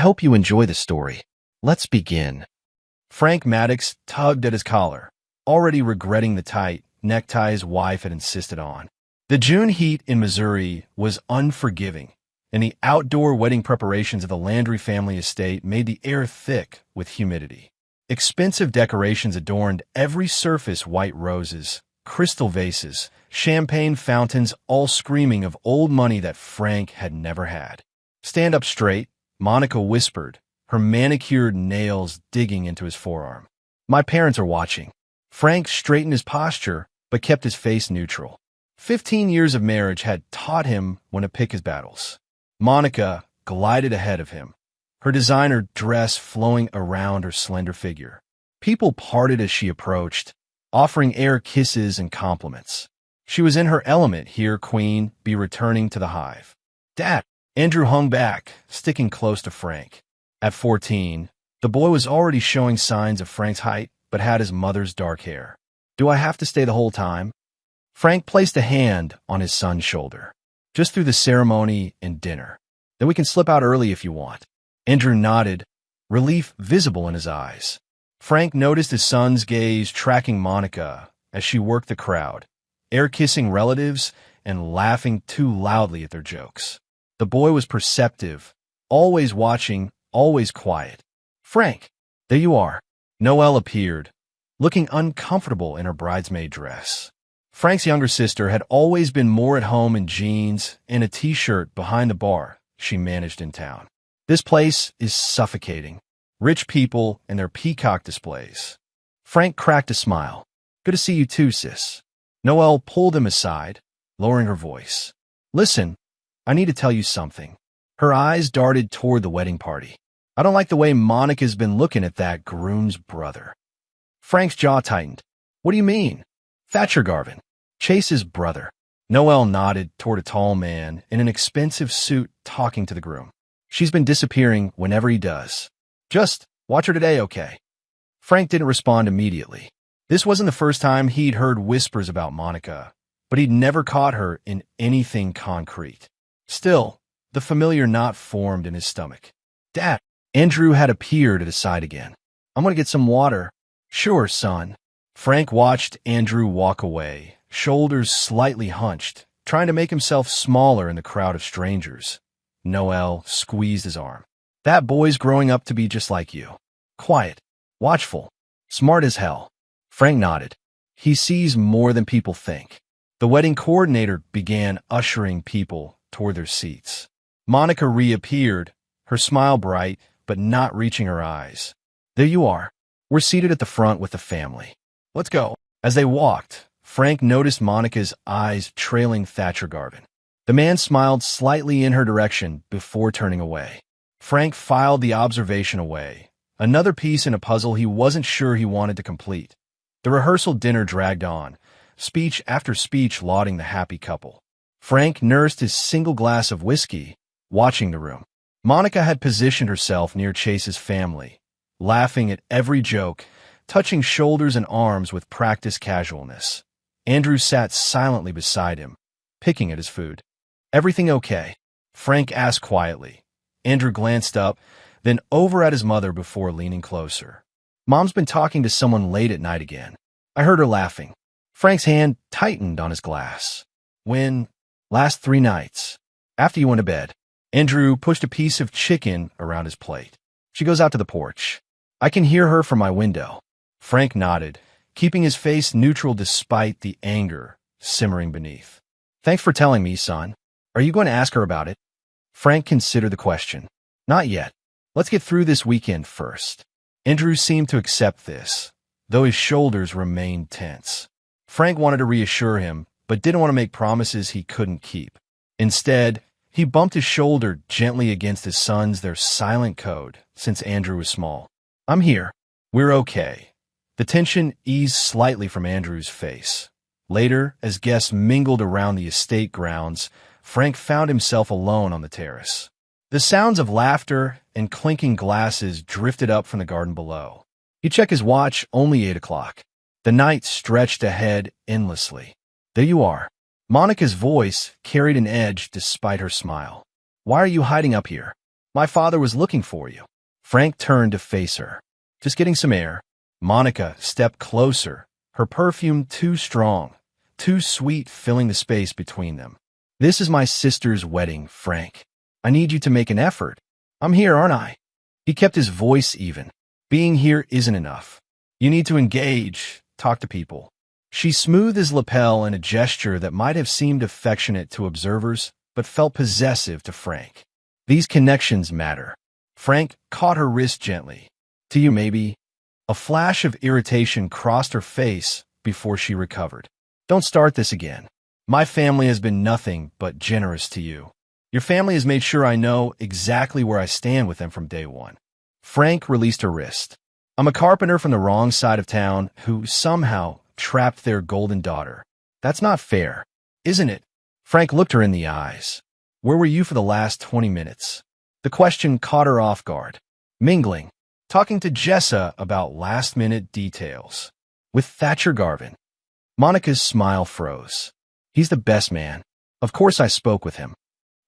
hope you enjoy the story. Let's begin. Frank Maddox tugged at his collar, already regretting the tight necktie his wife had insisted on. The June heat in Missouri was unforgiving, and the outdoor wedding preparations of the Landry family estate made the air thick with humidity. Expensive decorations adorned every surface: white roses, crystal vases, champagne fountains, all screaming of old money that Frank had never had. "Stand up straight," Monica whispered, her manicured nails digging into his forearm. "My parents are watching." Frank straightened his posture, but kept his face neutral. 15 years of marriage had taught him when to pick his battles. Monica glided ahead of him, her designer dress flowing around her slender figure. People parted as she approached, offering air kisses and compliments. She was in her element here, queen, be returning to the hive. "Dad!" Andrew hung back, sticking close to Frank. At 14, the boy was already showing signs of Frank's height, but had his mother's dark hair. "Do I have to stay the whole time?" Frank placed a hand on his son's shoulder. "Just through the ceremony and dinner. Then we can slip out early if you want." Andrew nodded, relief visible in his eyes. Frank noticed his son's gaze tracking Monica as she worked the crowd, air-kissing relatives and laughing too loudly at their jokes. The boy was perceptive, always watching, always quiet. "Frank, there you are." Noelle appeared, looking uncomfortable in her bridesmaid dress. Frank's younger sister had always been more at home in jeans and a t-shirt behind the bar she managed in town. "This place is suffocating. Rich people and their peacock displays." Frank cracked a smile. "Good to see you too, sis." Noelle pulled him aside, lowering her voice. "Listen, I need to tell you something." Her eyes darted toward the wedding party. "I don't like the way Monica's been looking at that groom's brother." Frank's jaw tightened. "What do you mean?" "Thatcher Garvin, Chase's brother." Noelle nodded toward a tall man in an expensive suit talking to the groom. "She's been disappearing whenever he does. Just watch her today, okay?" Frank didn't respond immediately. This wasn't the first time he'd heard whispers about Monica, but he'd never caught her in anything concrete. Still, the familiar knot formed in his stomach. "Dad!" Andrew had appeared at his side again. "I'm going to get some water." "Sure, son." Frank watched Andrew walk away, shoulders slightly hunched, trying to make himself smaller in the crowd of strangers. Noelle squeezed his arm. "That boy's growing up to be just like you. Quiet, watchful, smart as hell." Frank nodded. "He sees more than people think." The wedding coordinator began ushering people toward their seats. Monica reappeared, her smile bright, but not reaching her eyes. "There you are. We're seated at the front with the family. Let's go." As they walked, Frank noticed Monica's eyes trailing Thatcher Garvin. The man smiled slightly in her direction before turning away. Frank filed the observation away, another piece in a puzzle he wasn't sure he wanted to complete. The rehearsal dinner dragged on, speech after speech lauding the happy couple. Frank nursed his single glass of whiskey, watching the room. Monica had positioned herself near Chase's family, laughing at every joke, touching shoulders and arms with practiced casualness. Andrew sat silently beside him, picking at his food. "Everything okay?" Frank asked quietly. Andrew glanced up, then over at his mother before leaning closer. "Mom's been talking to someone late at night again. I heard her laughing." Frank's hand tightened on his glass. "When?" "Last 3 nights. After you went to bed." Andrew pushed a piece of chicken around his plate. "She goes out to the porch. I can hear her from my window." Frank nodded, keeping his face neutral despite the anger simmering beneath. "Thanks for telling me, son. Are you going to ask her about it?" Frank considered the question. "Not yet. Let's get through this weekend first." Andrew seemed to accept this, though his shoulders remained tense. Frank wanted to reassure him, but didn't want to make promises he couldn't keep. Instead, he bumped his shoulder gently against his son's, their silent code, since Andrew was small. "I'm here. We're okay." The tension eased slightly from Andrew's face. Later, as guests mingled around the estate grounds, Frank found himself alone on the terrace. The sounds of laughter and clinking glasses drifted up from the garden below. He checked his watch, only 8 o'clock. The night stretched ahead endlessly. "There you are." Monica's voice carried an edge despite her smile. "Why are you hiding up here?" My father was looking for you. Frank turned to face her. Just getting some air. Monica stepped closer, her perfume too strong, too sweet, filling the space between them. This is my sister's wedding, Frank. I need you to make an effort. I'm here, aren't I? He kept his voice even. Being here isn't enough. You need to engage, talk to people. She smoothed his lapel in a gesture that might have seemed affectionate to observers, but felt possessive to Frank. These connections matter. Frank caught her wrist gently. To you, maybe? A flash of irritation crossed her face before she recovered. Don't start this again. My family has been nothing but generous to you. Your family has made sure I know exactly where I stand with them from day one. Frank released her wrist. I'm a carpenter from the wrong side of town who somehow trapped their golden daughter. That's not fair, isn't it? Frank looked her in the eyes. Where were you for the last 20 minutes? The question caught her off guard. Mingling, talking to Jessa about last-minute details. With Thatcher Garvin. Monica's smile froze. He's the best man. Of course I spoke with him.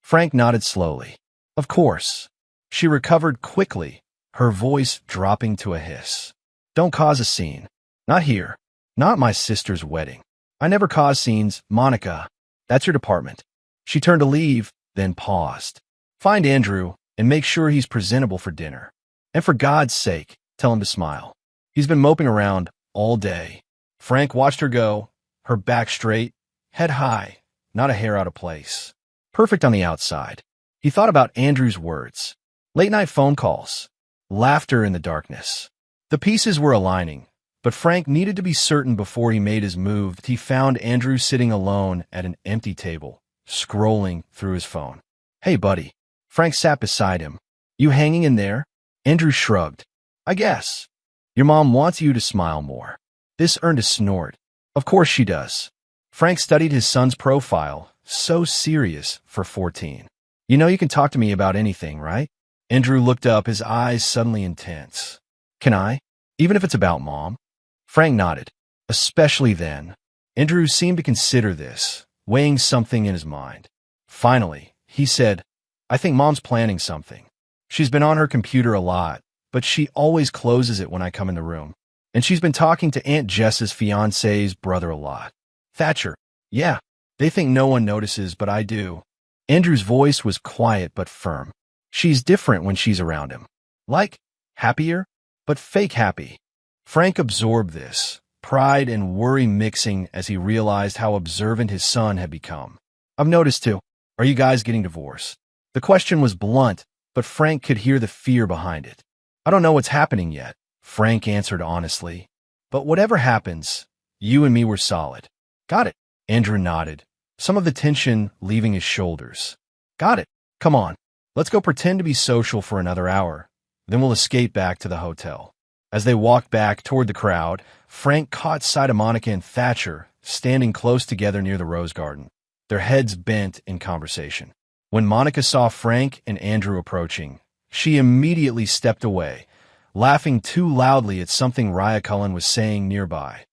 Frank nodded slowly. Of course. She recovered quickly, her voice dropping to a hiss. Don't cause a scene. Not here. Not my sister's wedding. I never cause scenes, Monica. That's your department. She turned to leave, then paused. Find Andrew and make sure he's presentable for dinner. And for God's sake, tell him to smile. He's been moping around all day. Frank watched her go, her back straight, head high, not a hair out of place. Perfect on the outside. He thought about Andrew's words. Late-night phone calls. Laughter in the darkness. The pieces were aligning, but Frank needed to be certain before he made his move that he found Andrew sitting alone at an empty table, scrolling through his phone. Hey, buddy. Frank sat beside him. You hanging in there? Andrew shrugged. I guess. Your mom wants you to smile more. This earned a snort. Of course she does. Frank studied his son's profile, so serious for 14. You know you can talk to me about anything, right? Andrew looked up, his eyes suddenly intense. Can I? Even if it's about Mom? Frank nodded. Especially then. Andrew seemed to consider this, weighing something in his mind. Finally, he said, I think Mom's planning something. She's been on her computer a lot, but she always closes it when I come in the room. And she's been talking to Aunt Jess's fiancé's brother a lot. Thatcher. Yeah, they think no one notices, but I do. Andrew's voice was quiet but firm. She's different when she's around him. Like, happier, but fake happy. Frank absorbed this, pride and worry mixing as he realized how observant his son had become. I've noticed too. Are you guys getting divorced? The question was blunt, but Frank could hear the fear behind it. I don't know what's happening yet, Frank answered honestly. But whatever happens, you and me were solid. Got it. Andrew nodded, some of the tension leaving his shoulders. Got it. Come on. Let's go pretend to be social for another hour. Then we'll escape back to the hotel. As they walked back toward the crowd, Frank caught sight of Monica and Thatcher standing close together near the rose garden, their heads bent in conversation. When Monica saw Frank and Andrew approaching, she immediately stepped away, laughing too loudly at something Raya Cullen was saying nearby.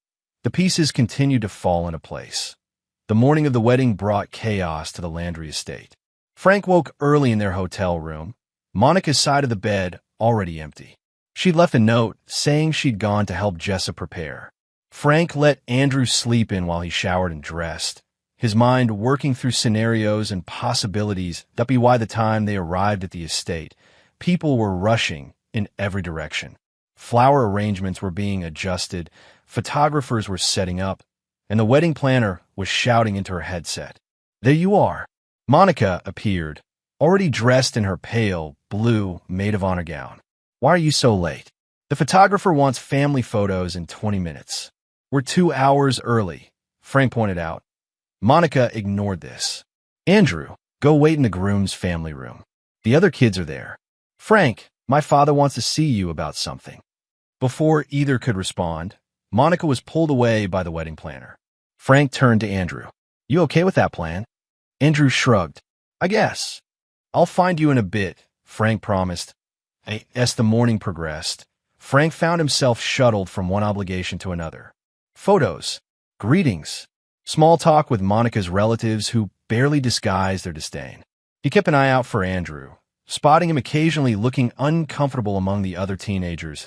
The pieces continued to fall into place. The morning of the wedding brought chaos to the Landry estate. Frank woke early in their hotel room, Monica's side of the bed already empty. She'd left a note saying she'd gone to help Jessa prepare. Frank let Andrew sleep in while he showered and dressed, his mind working through scenarios and possibilities that by the time they arrived at the estate, people were rushing in every direction. Flower arrangements were being adjusted, photographers were setting up, and the wedding planner was shouting into her headset. There you are. Monica appeared, already dressed in her pale, blue maid of honor gown. Why are you so late? The photographer wants family photos in 20 minutes. We're 2 hours early, Frank pointed out. Monica ignored this. Andrew, go wait in the groom's family room. The other kids are there. Frank, my father wants to see you about something. Before either could respond, Monica was pulled away by the wedding planner. Frank turned to Andrew. You okay with that plan? Andrew shrugged. I guess. I'll find you in a bit, Frank promised. As the morning progressed, Frank found himself shuttled from one obligation to another. Photos, greetings, small talk with Monica's relatives who barely disguised their disdain. He kept an eye out for Andrew, spotting him occasionally looking uncomfortable among the other teenagers.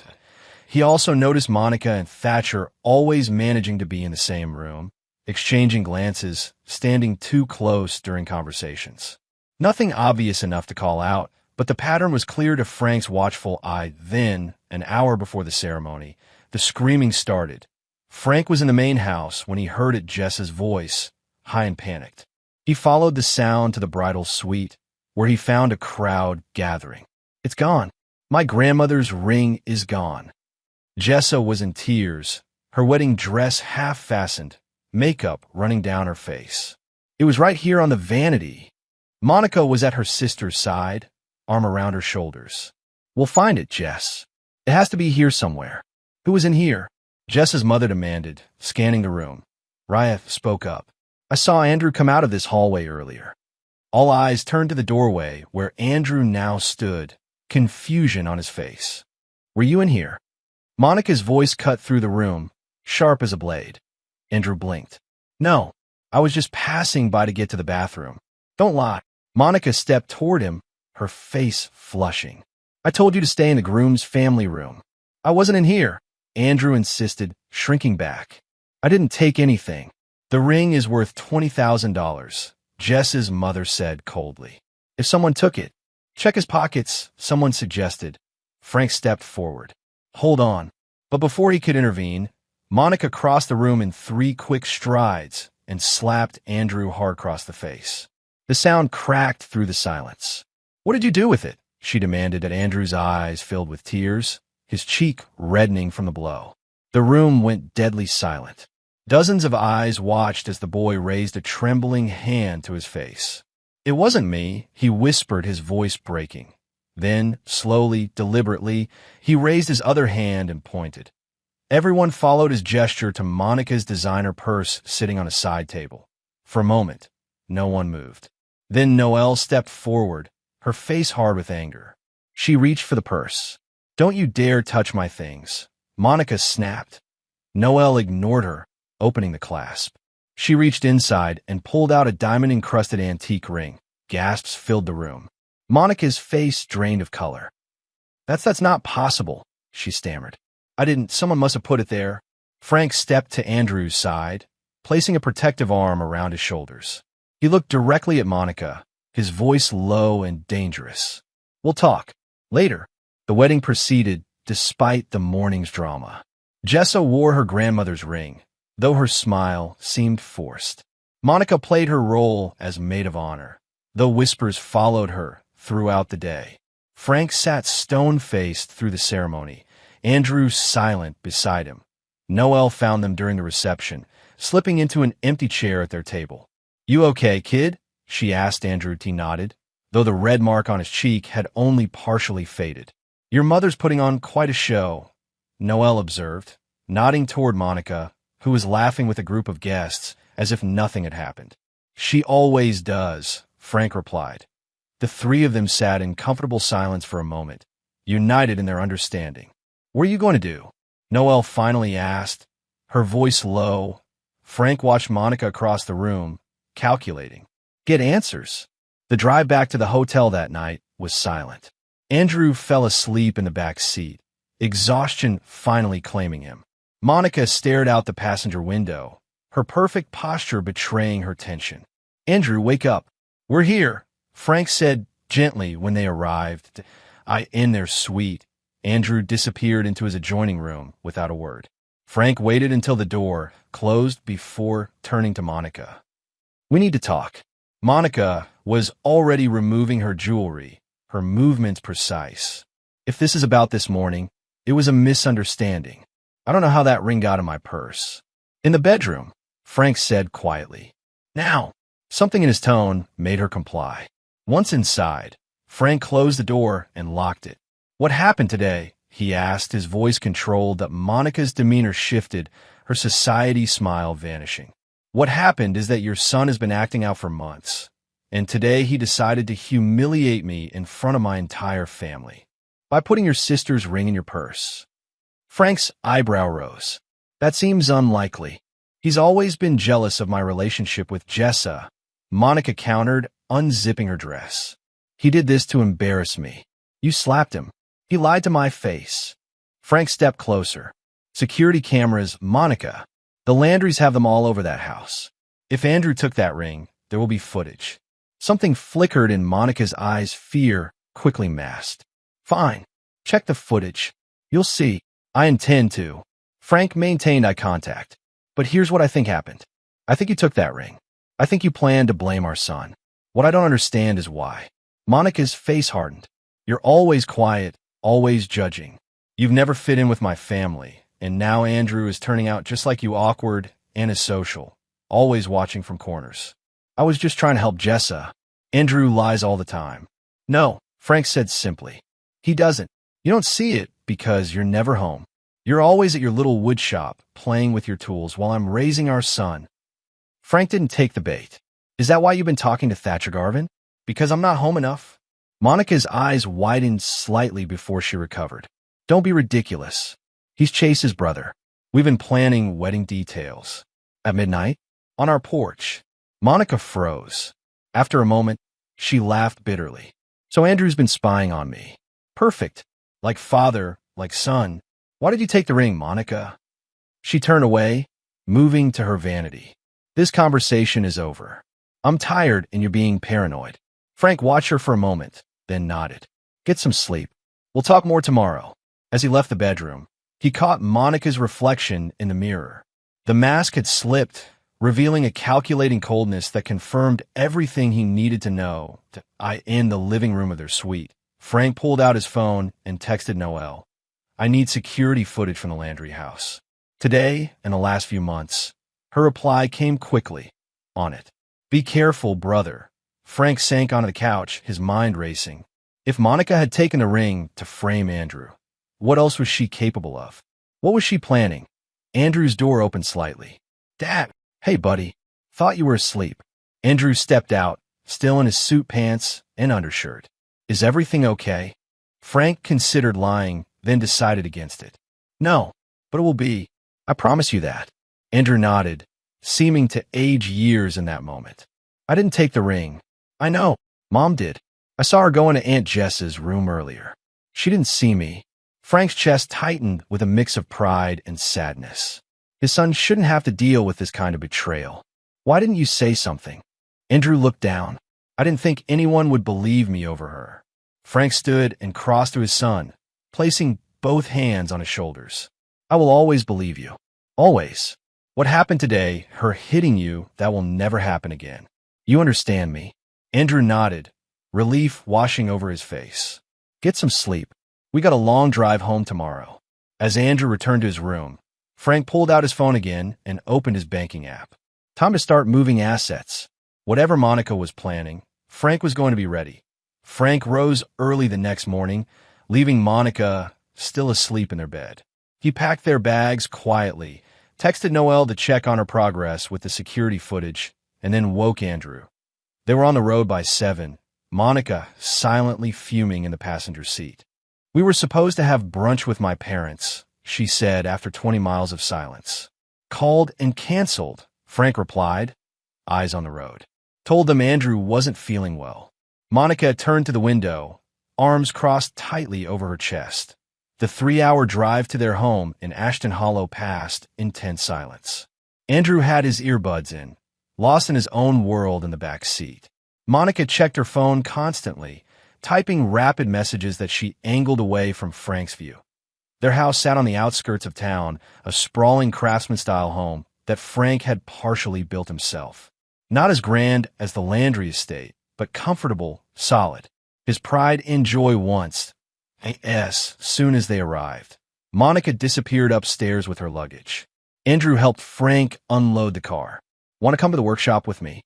He also noticed Monica and Thatcher always managing to be in the same room, exchanging glances, standing too close during conversations. Nothing obvious enough to call out, but the pattern was clear to Frank's watchful eye. Then, an hour before the ceremony, the screaming started. Frank was in the main house when he heard Jessa's voice, high and panicked. He followed the sound to the bridal suite, where he found a crowd gathering. "It's gone. My grandmother's ring is gone." Jessa was in tears, her wedding dress half-fastened, makeup running down her face. "It was right here on the vanity." Monica was at her sister's side, arm around her shoulders. "We'll find it, Jess. It has to be here somewhere." "Who was in here?" Jessa's mother demanded, scanning the room. Raya spoke up. "I saw Andrew come out of this hallway earlier." All eyes turned to the doorway, where Andrew now stood, confusion on his face. "Were you in here?" Monica's voice cut through the room, sharp as a blade. Andrew blinked. "No, I was just passing by to get to the bathroom." "Don't lie." Monica stepped toward him, her face flushing. "I told you to stay in the groom's family room." "I wasn't in here," Andrew insisted, shrinking back. "I didn't take anything." "The ring is worth $20,000, Jess's mother said coldly. "If someone took it, check his pockets," someone suggested. Frank stepped forward. "Hold on." But before he could intervene, Monica crossed the room in 3 quick strides and slapped Andrew hard across the face. The sound cracked through the silence. "What did you do with it?" she demanded, at Andrew's eyes filled with tears, his cheek reddening from the blow. The room went deadly silent. Dozens of eyes watched as the boy raised a trembling hand to his face. "It wasn't me," he whispered, his voice breaking. Then, slowly, deliberately, he raised his other hand and pointed. Everyone followed his gesture to Monica's designer purse sitting on a side table. For a moment, no one moved. Then Noelle stepped forward, her face hard with anger. She reached for the purse. "Don't you dare touch my things," Monica snapped. Noelle ignored her, opening the clasp. She reached inside and pulled out a diamond-encrusted antique ring. Gasps filled the room. Monica's face drained of color. That's not possible," she stammered. "I didn't. Someone must have put it there." Frank stepped to Andrew's side, placing a protective arm around his shoulders. He looked directly at Monica, his voice low and dangerous. "We'll talk later." The wedding proceeded, despite the morning's drama. Jessa wore her grandmother's ring, though her smile seemed forced. Monica played her role as maid of honor, though whispers followed her throughout the day. Frank sat stone-faced through the ceremony, Andrew silent beside him. Noelle found them during the reception, slipping into an empty chair at their table. "You okay, kid?" she asked. Andrew nodded, though the red mark on his cheek had only partially faded. "Your mother's putting on quite a show," Noelle observed, nodding toward Monica, who was laughing with a group of guests as if nothing had happened. "She always does," Frank replied. The 3 of them sat in comfortable silence for a moment, united in their understanding. "What are you going to do?" Noelle finally asked, her voice low. Frank watched Monica across the room, calculating. "Get answers." The drive back to the hotel that night was silent. Andrew fell asleep in the back seat, exhaustion finally claiming him. Monica stared out the passenger window, her perfect posture betraying her tension. "Andrew, wake up." "We're here," Frank said gently when they arrived. In their suite, Andrew disappeared into his adjoining room without a word. Frank waited until the door closed before turning to Monica. "We need to talk." Monica was already removing her jewelry, her movements precise. "If this is about this morning, it was a misunderstanding. I don't know how that ring got in my purse." "In the bedroom," Frank said quietly. "Now." Something in his tone made her comply. Once inside, Frank closed the door and locked it. "What happened today?" he asked, his voice controlled. That Monica's demeanor shifted, her society smile vanishing. "What happened is that your son has been acting out for months, and today he decided to humiliate me in front of my entire family by putting your sister's ring in your purse." Frank's eyebrow rose. "That seems unlikely. He's always been jealous of my relationship with Jessa," Monica countered, unzipping her dress. He did this to embarrass me. You slapped him. He lied to my face. Frank stepped closer. Security cameras, Monica. The Landrys have them all over that house. If Andrew took that ring, there will be footage. Something flickered in Monica's eyes, fear quickly masked. Fine. Check the footage. You'll see. I intend to. Frank maintained eye contact. But here's what I think happened. I think you took that ring. I think you planned to blame our son. What I don't understand is why. Monica's face hardened. You're always quiet, always judging. You've never fit in with my family, and now Andrew is turning out just like you, awkward and asocial, always watching from corners. I was just trying to help Jessa. Andrew lies all the time. No, Frank said simply. He doesn't. You don't see it because you're never home. You're always at your little wood shop, playing with your tools while I'm raising our son. Frank didn't take the bait. Is that why you've been talking to Thatcher Garvin? Because I'm not home enough? Monica's eyes widened slightly before she recovered. Don't be ridiculous. He's Chase's brother. We've been planning wedding details. At midnight? On our porch. Monica froze. After a moment, she laughed bitterly. So Andrew's been spying on me. Perfect. Like father, like son. Why did you take the ring, Monica? She turned away, moving to her vanity. This conversation is over. I'm tired and you're being paranoid. Frank watched her for a moment, then nodded. Get some sleep. We'll talk more tomorrow. As he left the bedroom, he caught Monica's reflection in the mirror. The mask had slipped, revealing a calculating coldness that confirmed everything he needed to know in the living room of their suite. Frank pulled out his phone and texted Noelle. I need security footage from the Landry house. Today, and the last few months. Her reply came quickly. On it. Be careful, brother. Frank sank onto the couch, his mind racing. If Monica had taken the ring to frame Andrew, what else was she capable of? What was she planning? Andrew's door opened slightly. Dad! Hey, buddy. Thought you were asleep. Andrew stepped out, still in his suit pants and undershirt. Is everything okay? Frank considered lying, then decided against it. No, but it will be. I promise you that. Andrew nodded, seeming to age years in that moment. I didn't take the ring. I know. Mom did. I saw her go into Aunt Jess's room earlier. She didn't see me. Frank's chest tightened with a mix of pride and sadness. His son shouldn't have to deal with this kind of betrayal. Why didn't you say something? Andrew looked down. I didn't think anyone would believe me over her. Frank stood and crossed to his son, placing both hands on his shoulders. I will always believe you. Always. What happened today, her hitting you, that will never happen again. You understand me? Andrew nodded, relief washing over his face. Get some sleep. We got a long drive home tomorrow. As Andrew returned to his room, Frank pulled out his phone again and opened his banking app. Time to start moving assets. Whatever Monica was planning, Frank was going to be ready. Frank rose early the next morning, leaving Monica still asleep in their bed. He packed their bags quietly, texted Noelle to check on her progress with the security footage, and then woke Andrew. They were on the road by 7, Monica silently fuming in the passenger seat. We were supposed to have brunch with my parents, she said after 20 miles of silence. Called and canceled, Frank replied, eyes on the road. Told them Andrew wasn't feeling well. Monica turned to the window, arms crossed tightly over her chest. The 3-hour drive to their home in Ashton Hollow passed in tense silence. Andrew had his earbuds in, lost in his own world in the back seat. Monica checked her phone constantly, typing rapid messages that she angled away from Frank's view. Their house sat on the outskirts of town, a sprawling craftsman-style home that Frank had partially built himself. Not as grand as the Landry estate, but comfortable, solid. His pride and joy once, soon as they arrived. Monica disappeared upstairs with her luggage. Andrew helped Frank unload the car. Want to come to the workshop with me?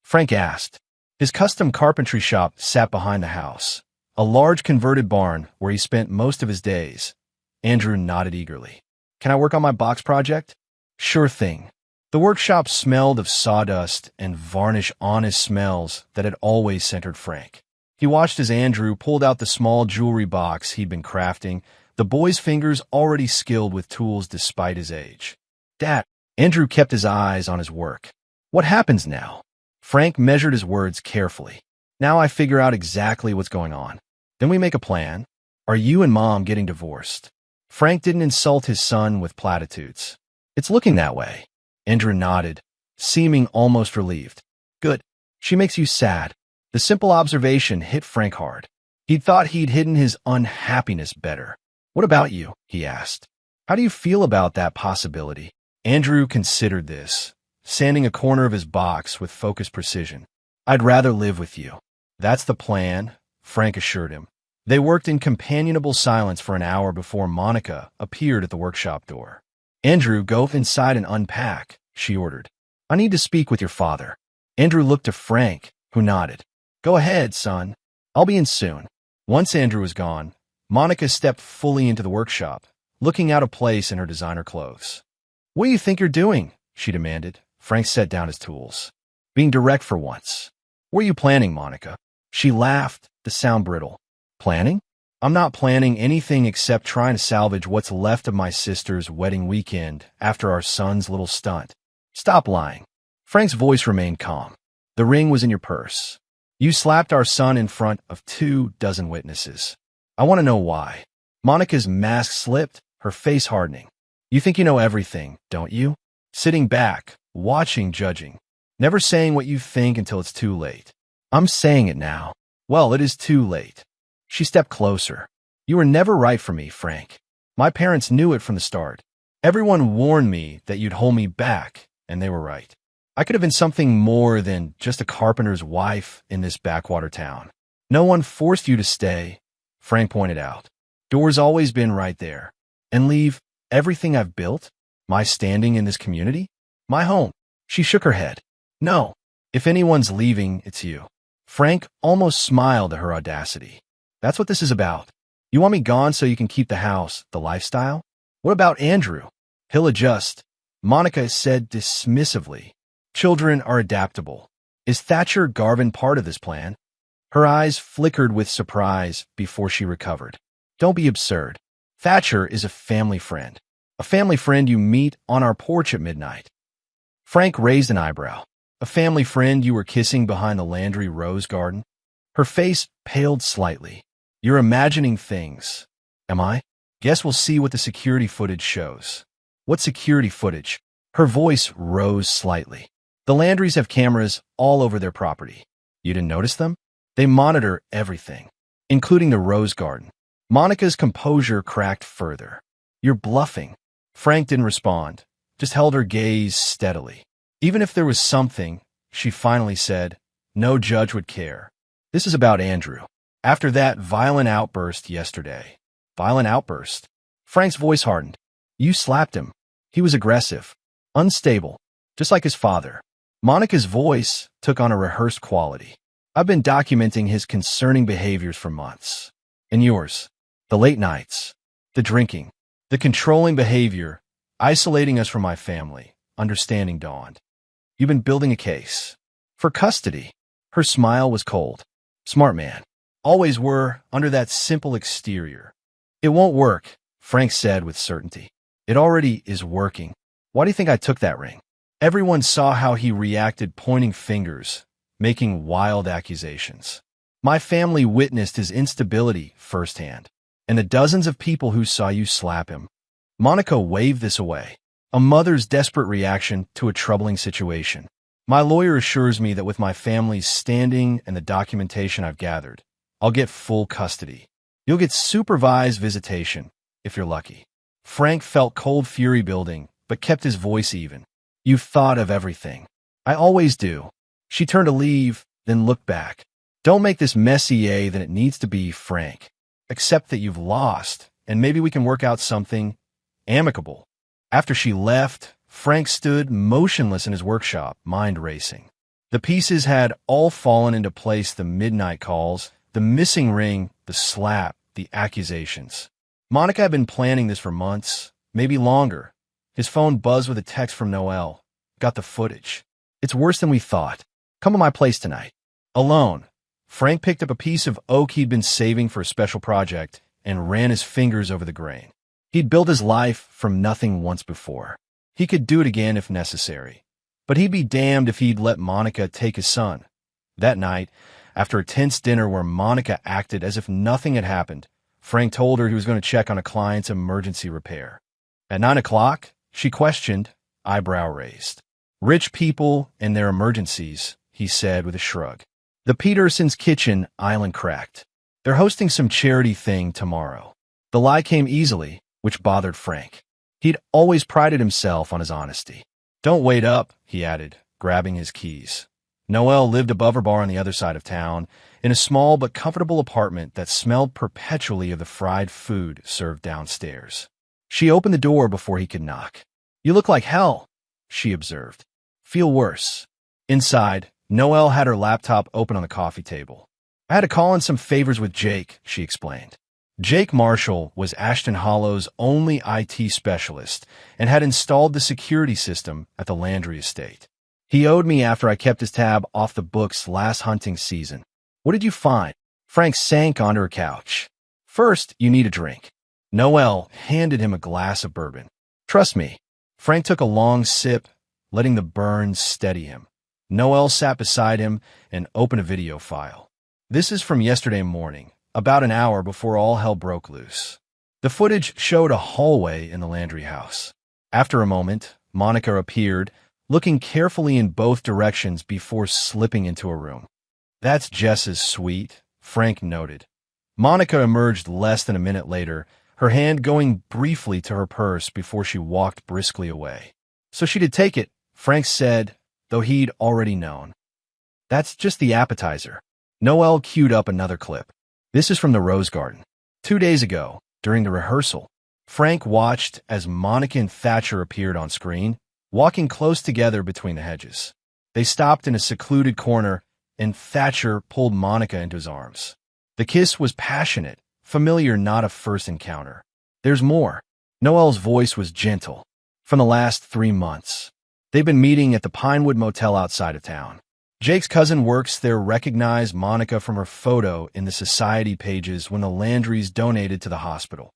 Frank asked. His custom carpentry shop sat behind the house, a large converted barn where he spent most of his days. Andrew nodded eagerly. Can I work on my box project? Sure thing. The workshop smelled of sawdust and varnish, honest smells that had always centered Frank. He watched as Andrew pulled out the small jewelry box he'd been crafting, the boy's fingers already skilled with tools despite his age. Dad, Andrew kept his eyes on his work. What happens now? Frank measured his words carefully. Now I figure out exactly what's going on. Then we make a plan. Are you and Mom getting divorced? Frank didn't insult his son with platitudes. It's looking that way. Andrew nodded, seeming almost relieved. Good. She makes you sad. The simple observation hit Frank hard. He'd thought he'd hidden his unhappiness better. What about you? He asked. How do you feel about that possibility? Andrew considered this, sanding a corner of his box with focused precision. I'd rather live with you. That's the plan, Frank assured him. They worked in companionable silence for an hour before Monica appeared at the workshop door. Andrew, go inside and unpack, she ordered. I need to speak with your father. Andrew looked to Frank, who nodded. Go ahead, son. I'll be in soon. Once Andrew was gone, Monica stepped fully into the workshop, looking out of place in her designer clothes. What do you think you're doing? She demanded. Frank set down his tools. Being direct for once. What are you planning, Monica? She laughed, the sound brittle. Planning? I'm not planning anything except trying to salvage what's left of my sister's wedding weekend after our son's little stunt. Stop lying. Frank's voice remained calm. The ring was in your purse. You slapped our son in front of 24 witnesses. I want to know why. Monica's mask slipped, her face hardening. You think you know everything, don't you? Sitting back, watching, judging. Never saying what you think until it's too late. I'm saying it now. Well, it is too late. She stepped closer. You were never right for me, Frank. My parents knew it from the start. Everyone warned me that you'd hold me back, and they were right. I could have been something more than just a carpenter's wife in this backwater town. No one forced you to stay, Frank pointed out. Door's always been right there. And leave everything I've built? My standing in this community? My home. She shook her head. No. If anyone's leaving, it's you. Frank almost smiled at her audacity. That's what this is about. You want me gone so you can keep the house, the lifestyle? What about Andrew? He'll adjust, Monica said dismissively. Children are adaptable. Is Thatcher Garvin part of this plan? Her eyes flickered with surprise before she recovered. Don't be absurd. Thatcher is a family friend. A family friend you meet on our porch at midnight. Frank raised an eyebrow. A family friend you were kissing behind the Landry rose garden? Her face paled slightly. You're imagining things. Am I? Guess we'll see what the security footage shows. What security footage? Her voice rose slightly. The Landrys have cameras all over their property. You didn't notice them? They monitor everything, including the rose garden. Monica's composure cracked further. You're bluffing. Frank didn't respond, just held her gaze steadily. Even if there was something, she finally said, no judge would care. This is about Andrew. After that violent outburst yesterday. Violent outburst? Frank's voice hardened. You slapped him. He was aggressive, unstable, just like his father. Monica's voice took on a rehearsed quality. I've been documenting his concerning behaviors for months. And yours. The late nights. The drinking. The controlling behavior. Isolating us from my family. Understanding dawned. You've been building a case. For custody. Her smile was cold. Smart man. Always were under that simple exterior. It won't work, Frank said with certainty. It already is working. Why do you think I took that ring? Everyone saw how he reacted, pointing fingers, making wild accusations. My family witnessed his instability firsthand, and the dozens of people who saw you slap him. Monica waved this away. A mother's desperate reaction to a troubling situation. My lawyer assures me that with my family's standing and the documentation I've gathered, I'll get full custody. You'll get supervised visitation, if you're lucky. Frank felt cold fury building, but kept his voice even. You've thought of everything. I always do. She turned to leave, then looked back. Don't make this messier than it needs to be, Frank. Accept that you've lost, and maybe we can work out something amicable. After she left, Frank stood motionless in his workshop, mind racing. The pieces had all fallen into place: the midnight calls, the missing ring, the slap, the accusations. Monica had been planning this for months, maybe longer. His phone buzzed with a text from Noelle. Got the footage. It's worse than we thought. Come to my place tonight. Alone. Frank picked up a piece of oak he'd been saving for a special project and ran his fingers over the grain. He'd built his life from nothing once before. He could do it again if necessary. But he'd be damned if he'd let Monica take his son. That night, After a tense dinner where Monica acted as if nothing had happened, Frank told her he was going to check on a client's emergency repair. At 9 o'clock, she questioned, eyebrow raised. Rich people and their emergencies, he said with a shrug. The Petersons' kitchen island cracked. They're hosting some charity thing tomorrow. The lie came easily, which bothered Frank. He'd always prided himself on his honesty. Don't wait up, he added, grabbing his keys. Noelle lived above her bar on the other side of town, in a small but comfortable apartment that smelled perpetually of the fried food served downstairs. She opened the door before he could knock. You look like hell, she observed. Feel worse. Inside, Noelle had her laptop open on the coffee table. I had to call in some favors with Jake, she explained. Jake Marshall was Ashton Hollow's only IT specialist and had installed the security system at the Landry estate. He owed me after I kept his tab off the books last hunting season. What did you find? Frank sank onto her couch. First, you need a drink. Noelle handed him a glass of bourbon. Trust me. Frank took a long sip, letting the burns steady him. Noelle sat beside him and opened a video file. This is from yesterday morning, about an hour before all hell broke loose. The footage showed a hallway in the Landry house. After a moment, Monica appeared, looking carefully in both directions before slipping into a room. That's Jess's suite, Frank noted. Monica emerged less than a minute later, her hand going briefly to her purse before she walked briskly away. So she did take it, Frank said, though he'd already known. That's just the appetizer. Noelle queued up another clip. This is from the Rose Garden. 2 days ago, during the rehearsal, Frank watched as Monica and Thatcher appeared on screen, walking close together between the hedges. They stopped in a secluded corner, and Thatcher pulled Monica into his arms. The kiss was passionate, familiar, not a first encounter. There's more. Noelle's voice was gentle. From the last 3 months. They've been meeting at the Pinewood Motel outside of town. Jake's cousin works there, recognized Monica from her photo in the society pages when the Landrys donated to the hospital.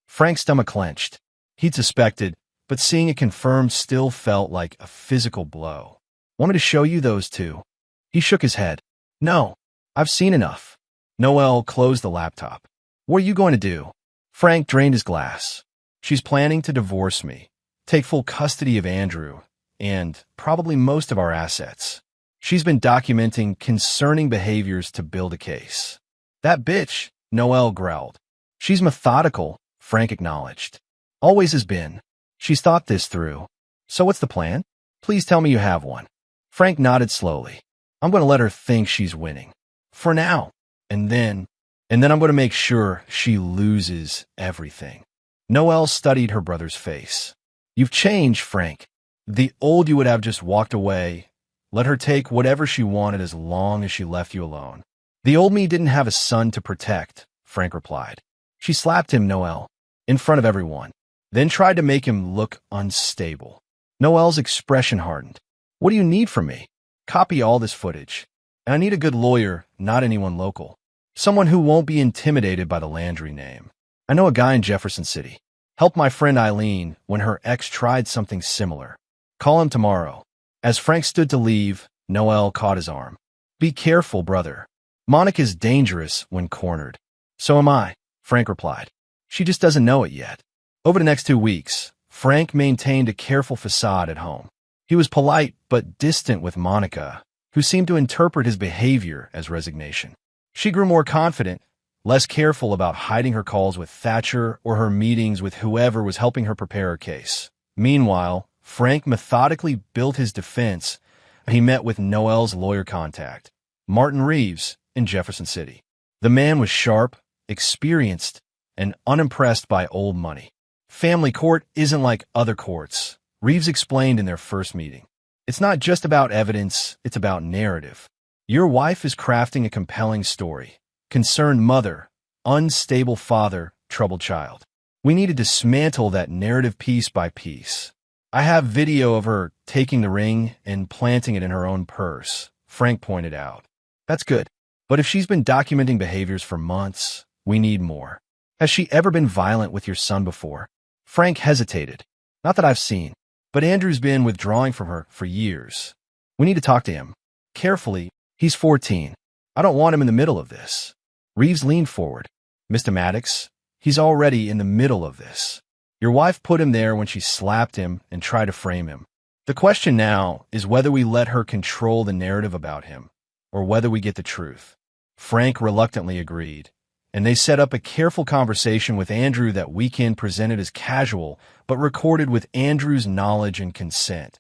Frank's stomach clenched. He'd suspected, but seeing it confirmed still felt like a physical blow. Want me to show you those two? He shook his head. No, I've seen enough. Noelle closed the laptop. What are you going to do? Frank drained his glass. She's planning to divorce me, take full custody of Andrew, and probably most of our assets. She's been documenting concerning behaviors to build a case. That bitch, Noelle growled. She's methodical, Frank acknowledged. Always has been. She's thought this through. So what's the plan? Please tell me you have one. Frank nodded slowly. I'm going to let her think she's winning. For now. And then I'm going to make sure she loses everything. Noelle studied her brother's face. You've changed, Frank. The old you would have just walked away. Let her take whatever she wanted as long as she left you alone. The old me didn't have a son to protect, Frank replied. She slapped him, Noelle, in front of everyone, then tried to make him look unstable. Noelle's expression hardened. What do you need from me? Copy all this footage. And I need a good lawyer, not anyone local. Someone who won't be intimidated by the Landry name. I know a guy in Jefferson City. Helped my friend Eileen when her ex tried something similar. Call him tomorrow. As Frank stood to leave, Noelle caught his arm. Be careful, brother. Monica's dangerous when cornered. So am I, Frank replied. She just doesn't know it yet. Over the next 2 weeks, Frank maintained a careful facade at home. He was polite but distant with Monica, who seemed to interpret his behavior as resignation. She grew more confident, less careful about hiding her calls with Thatcher or her meetings with whoever was helping her prepare her case. Meanwhile, Frank methodically built his defense. He met with Noelle's lawyer contact, Martin Reeves, in Jefferson City. The man was sharp, experienced, and unimpressed by old money. Family court isn't like other courts, Reeves explained in their first meeting. It's not just about evidence, it's about narrative. Your wife is crafting a compelling story. Concerned mother, unstable father, troubled child. We need to dismantle that narrative piece by piece. I have video of her taking the ring and planting it in her own purse, Frank pointed out. That's good. But if she's been documenting behaviors for months, we need more. Has she ever been violent with your son before? Frank hesitated. Not that I've seen, but Andrew's been withdrawing from her for years. We need to talk to him. Carefully, he's 14. I don't want him in the middle of this. Reeves leaned forward. Mr. Maddox, he's already in the middle of this. Your wife put him there when she slapped him and tried to frame him. The question now is whether we let her control the narrative about him, or whether we get the truth. Frank reluctantly agreed, and they set up a careful conversation with Andrew that weekend presented as casual, but recorded with Andrew's knowledge and consent.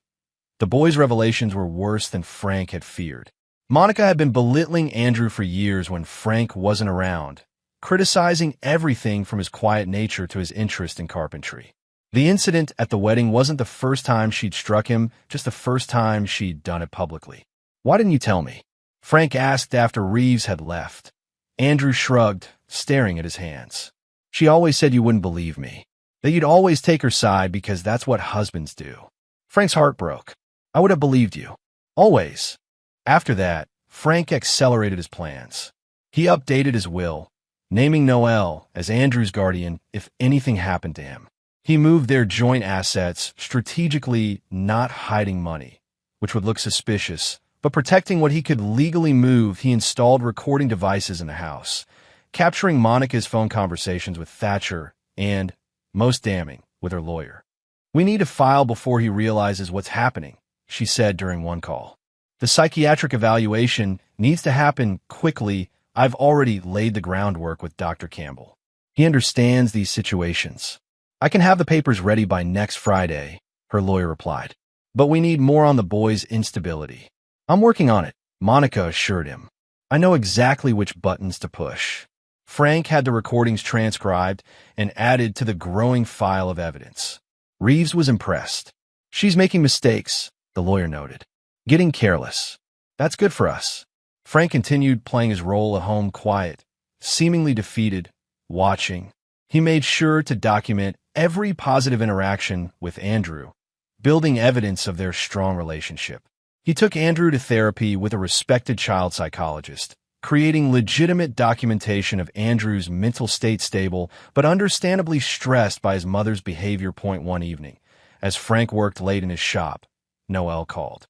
The boys' revelations were worse than Frank had feared. Monica had been belittling Andrew for years when Frank wasn't around, criticizing everything from his quiet nature to his interest in carpentry. The incident at the wedding wasn't the first time she'd struck him, just the first time she'd done it publicly. Why didn't you tell me? Frank asked after Reeves had left. Andrew shrugged, staring at his hands. She always said you wouldn't believe me, that you'd always take her side because that's what husbands do. Frank's heart broke. I would have believed you. Always. After that, Frank accelerated his plans. He updated his will, naming Noel as Andrew's guardian if anything happened to him. He moved their joint assets, strategically not hiding money, which would look suspicious, but protecting what he could legally move. He installed recording devices in the house, capturing Monica's phone conversations with Thatcher and, most damning, with her lawyer. We need to file before he realizes what's happening, she said during one call. The psychiatric evaluation needs to happen quickly. I've already laid the groundwork with Dr. Campbell. He understands these situations. I can have the papers ready by next Friday, her lawyer replied. But we need more on the boy's instability. I'm working on it, Monica assured him. I know exactly which buttons to push. Frank had the recordings transcribed and added to the growing file of evidence. Reeves was impressed. She's making mistakes, the lawyer noted. Getting careless. That's good for us. Frank continued playing his role at home, quiet, seemingly defeated, watching. He made sure to document every positive interaction with Andrew, building evidence of their strong relationship. He took Andrew to therapy with a respected child psychologist, creating legitimate documentation of Andrew's mental state stable but understandably stressed by his mother's behavior. One evening, as Frank worked late in his shop, Noelle called.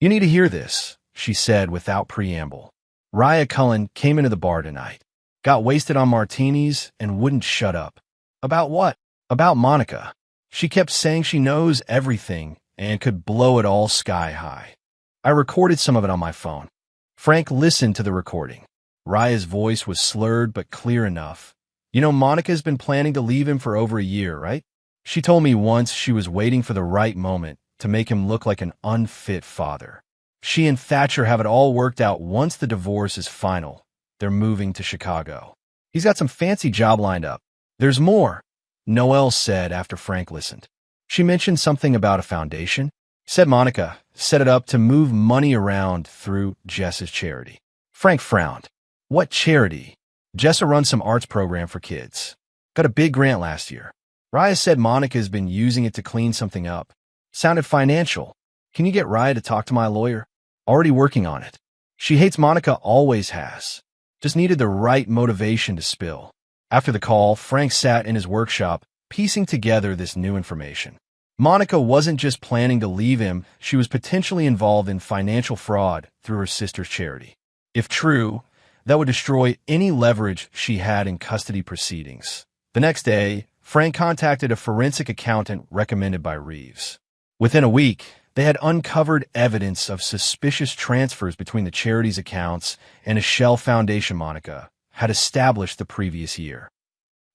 You need to hear this, she said without preamble. Raya Cullen came into the bar tonight, got wasted on martinis, and wouldn't shut up. About what? About Monica. She kept saying she knows everything and could blow it all sky high. I recorded some of it on my phone. Frank listened to the recording. Raya's voice was slurred but clear enough. You know, Monica's been planning to leave him for over a year, right? She told me once she was waiting for the right moment to make him look like an unfit father. She and Thatcher have it all worked out. Once the divorce is final, they're moving to Chicago. He's got some fancy job lined up. There's more, Noelle said after Frank listened. She mentioned something about a foundation. Said Monica set it up to move money around through Jess's charity. Frank frowned. What charity? Jessa runs some arts program for kids. Got a big grant last year. Raya said Monica's been using it to clean something up. Sounded financial. Can you get Raya to talk to my lawyer? Already working on it. She hates Monica, always has. Just needed the right motivation to spill. After the call, Frank sat in his workshop, piecing together this new information. Monica wasn't just planning to leave him, she was potentially involved in financial fraud through her sister's charity. If true, that would destroy any leverage she had in custody proceedings. The next day, Frank contacted a forensic accountant recommended by Reeves. Within a week, they had uncovered evidence of suspicious transfers between the charity's accounts and a shell foundation Monica had established the previous year.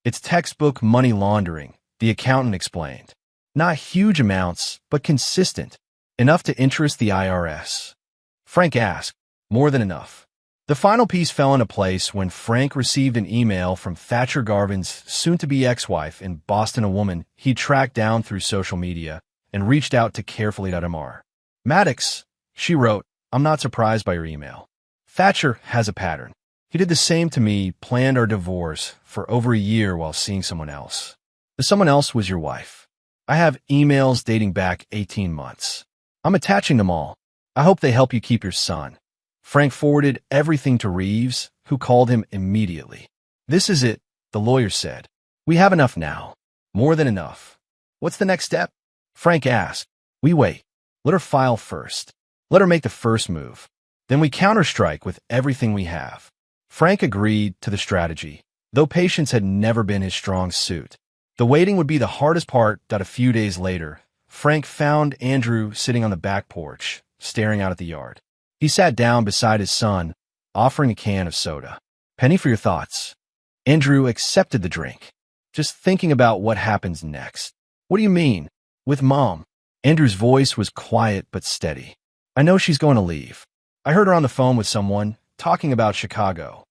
It's textbook money laundering, the accountant explained. Not huge amounts, but consistent, enough to interest the IRS. Frank asked, more than enough. The final piece fell into place when Frank received an email from Thatcher Garvin's soon-to-be ex-wife in Boston, a woman he tracked down through social media and reached out to carefully.mr. Maddox, she wrote, I'm not surprised by your email. Thatcher has a pattern. He did the same to me, planned our divorce for over a year while seeing someone else. The someone else was your wife. I have emails dating back 18 months. I'm attaching them all. I hope they help you keep your son. Frank forwarded everything to Reeves, who called him immediately. This is it, the lawyer said. We have enough now. More than enough. What's the next step? Frank asked. We wait. Let her file first. Let her make the first move. Then we counterstrike with everything we have. Frank agreed to the strategy, though patience had never been his strong suit. The waiting would be the hardest part. A few days later, Frank found Andrew sitting on the back porch, staring out at the yard. He sat down beside his son, offering a can of soda. "Penny for your thoughts." Andrew accepted the drink, just thinking about what happens next. "What do you mean? With Mom?" Andrew's voice was quiet but steady. "I know she's going to leave. I heard her on the phone with someone, talking about Chicago."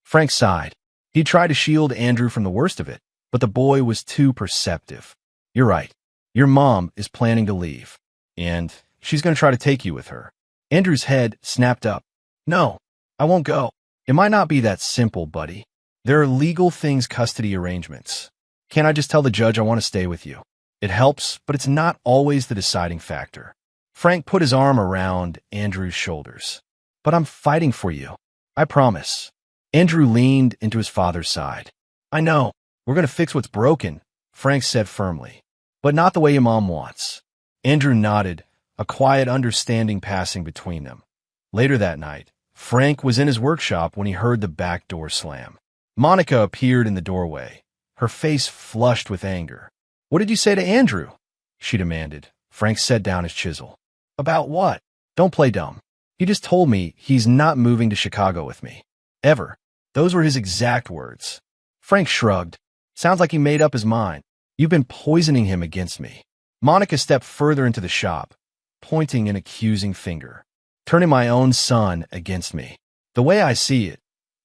Frank sighed. He tried to shield Andrew from the worst of it, but the boy was too perceptive. "You're right. Your mom is planning to leave, and she's going to try to take you with her." Andrew's head snapped up. "No, I won't go." "It might not be that simple, buddy. There are legal things, custody arrangements. Can't I just tell the judge I want to stay with you? It helps, but it's not always the deciding factor." Frank put his arm around Andrew's shoulders. "But I'm fighting for you. I promise." Andrew leaned into his father's side. "I know. We're going to fix what's broken," Frank said firmly. "But not the way your mom wants." Andrew nodded, a quiet understanding passing between them. Later that night, Frank was in his workshop when he heard the back door slam. Monica appeared in the doorway, her face flushed with anger. "What did you say to Andrew?" she demanded. Frank set down his chisel. "About what?" "Don't play dumb. He just told me he's not moving to Chicago with me. Ever." Those were his exact words. Frank shrugged. "Sounds like he made up his mind. You've been poisoning him against me." Monica stepped further into the shop, pointing an accusing finger. "Turning my own son against me. The way I see it,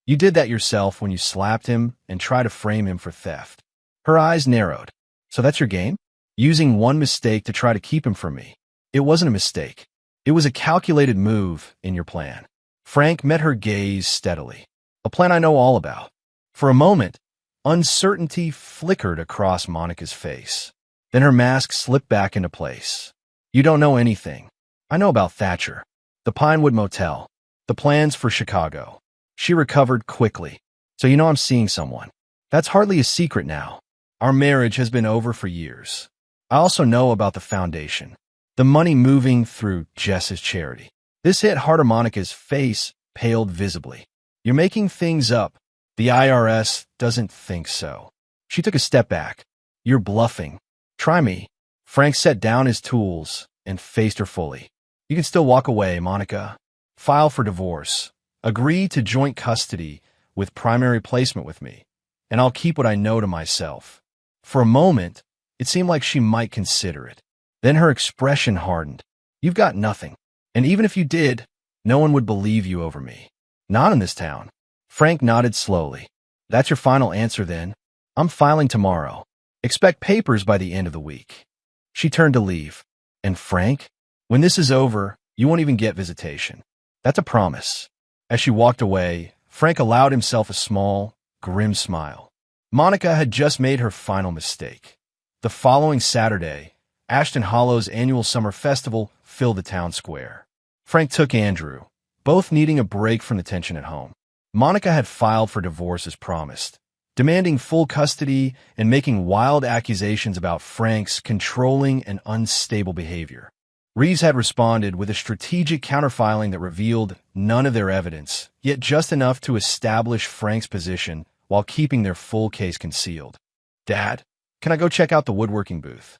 you did that yourself when you slapped him and tried to frame him for theft." Her eyes narrowed. "So that's your game? Using one mistake to try to keep him from me." "It wasn't a mistake. It was a calculated move in your plan." Frank met her gaze steadily. "A plan I know all about." For a moment, uncertainty flickered across Monica's face. Then her mask slipped back into place. "You don't know anything. I know about Thatcher, the Pinewood Motel, the plans for Chicago." She recovered quickly. "So you know I'm seeing someone. That's hardly a secret now. Our marriage has been over for years. I also know about the foundation, the money moving through Jess's charity." This hit hard. Monica's face paled visibly. "You're making things up. The IRS doesn't think so." She took a step back. "You're bluffing. Try me." Frank set down his tools and faced her fully. "You can still walk away, Monica. File for divorce. Agree to joint custody with primary placement with me, and I'll keep what I know to myself." For a moment, it seemed like she might consider it. Then her expression hardened. "You've got nothing. And even if you did, no one would believe you over me. Not in this town." Frank nodded slowly. "That's your final answer then? I'm filing tomorrow. Expect papers by the end of the week." She turned to leave. "And Frank, when this is over, you won't even get visitation. That's a promise." As she walked away, Frank allowed himself a small, grim smile. Monica had just made her final mistake. The following Saturday, Ashton Hollow's annual summer festival filled the town square. Frank took Andrew, both needing a break from the tension at home. Monica had filed for divorce as promised, demanding full custody and making wild accusations about Frank's controlling and unstable behavior. Reeves had responded with a strategic counterfiling that revealed none of their evidence, yet just enough to establish Frank's position while keeping their full case concealed. "Dad, can I go check out the woodworking booth?"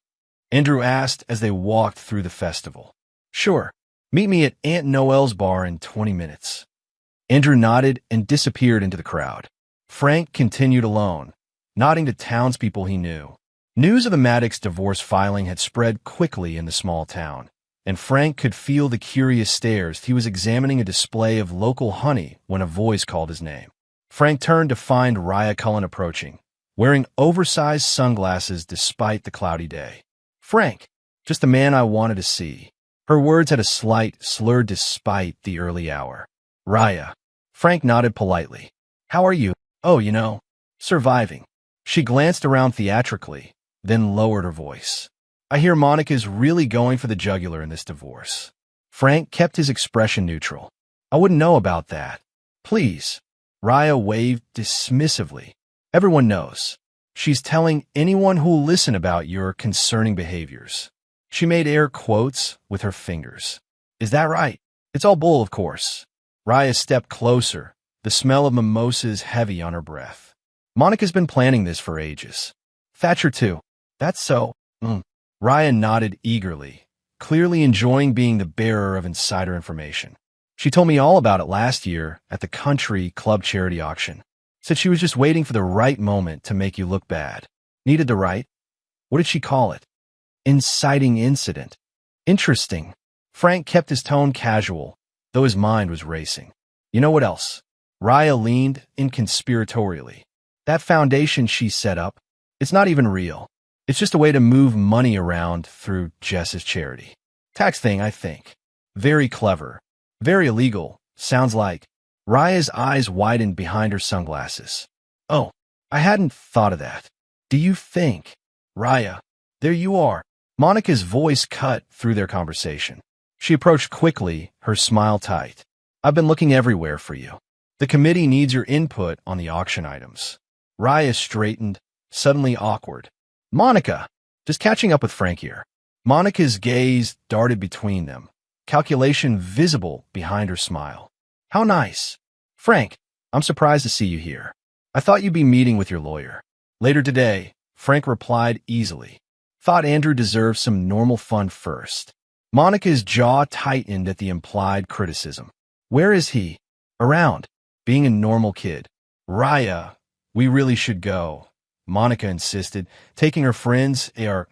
Andrew asked as they walked through the festival. "Sure. Meet me at Aunt Noel's bar in 20 minutes. Andrew nodded and disappeared into the crowd. Frank continued alone, nodding to townspeople he knew. News of the Maddox divorce filing had spread quickly in the small town, and Frank could feel the curious stares. He was examining a display of local honey when a voice called his name. Frank turned to find Raya Cullen approaching, wearing oversized sunglasses despite the cloudy day. "Frank, just the man I wanted to see." Her words had a slight slur despite the early hour. "Raya." Frank nodded politely. "How are you?" "Oh, surviving." She glanced around theatrically, then lowered her voice. "I hear Monica's really going for the jugular in this divorce." Frank kept his expression neutral. "I wouldn't know about that." "Please." Raya waved dismissively. "Everyone knows. She's telling anyone who'll listen about your concerning behaviors." She made air quotes with her fingers. "Is that right?" "It's all bull, of course. Raya stepped closer, the smell of mimosas heavy on her breath. Monica's been planning this for ages. Thatcher too. That's so. Raya nodded eagerly, clearly enjoying being the bearer of insider information. She told me all about it last year at the country club charity auction. Said she was just waiting for the right moment to make you look bad. Needed the right? What did she call it? Inciting incident. Interesting. Frank kept his tone casual, though his mind was racing. You know what else? Raya leaned in conspiratorially. That foundation she set up, it's not even real. It's just a way to move money around through Jess's charity. Tax thing, I think. Very clever. Very illegal. Sounds like. Raya's eyes widened behind her sunglasses. Oh, I hadn't thought of that. Do you think? Raya, there you are. Monica's voice cut through their conversation. She approached quickly, her smile tight. I've been looking everywhere for you. The committee needs your input on the auction items. Raya straightened, suddenly awkward. Monica! Just catching up with Frank here. Monica's gaze darted between them, calculation visible behind her smile. How nice. Frank, I'm surprised to see you here. I thought you'd be meeting with your lawyer. Later today, Frank replied easily. Thought Andrew deserved some normal fun first. Monica's jaw tightened at the implied criticism. Where is he? Around. Being a normal kid. Raya, we really should go. Monica insisted, taking her friend's AR.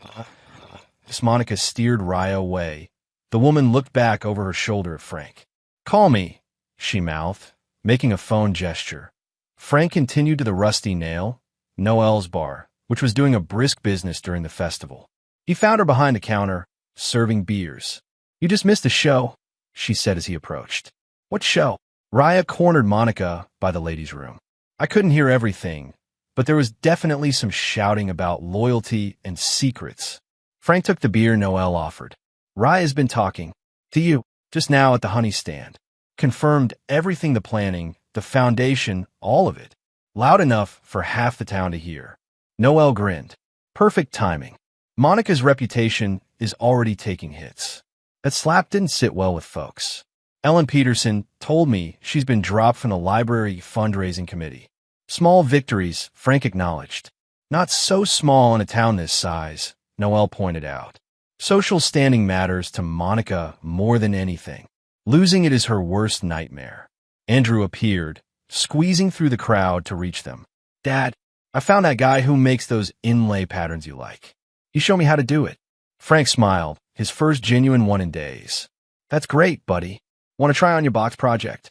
Monica steered Raya away. The woman looked back over her shoulder at Frank. Call me, she mouthed, making a phone gesture. Frank continued to the Rusty Nail, Noel's bar, which was doing a brisk business during the festival. He found her behind the counter, serving beers. You just missed the show, she said as he approached. What show? Raya cornered Monica by the ladies' room. I couldn't hear everything, but there was definitely some shouting about loyalty and secrets. Frank took the beer Noel offered. Raya's been talking to you just now at the honey stand. Confirmed everything, the planning, the foundation, all of it. Loud enough for half the town to hear. Noel grinned. Perfect timing. Monica's reputation is already taking hits. That slap didn't sit well with folks. Ellen Peterson told me she's been dropped from the library fundraising committee. Small victories, Frank acknowledged. Not so small in a town this size, Noel pointed out. Social standing matters to Monica more than anything. Losing it is her worst nightmare. Andrew appeared, squeezing through the crowd to reach them. Dad, I found that guy who makes those inlay patterns you like. He showed me how to do it. Frank smiled, his first genuine one in days. That's great, buddy. Want to try on your box project?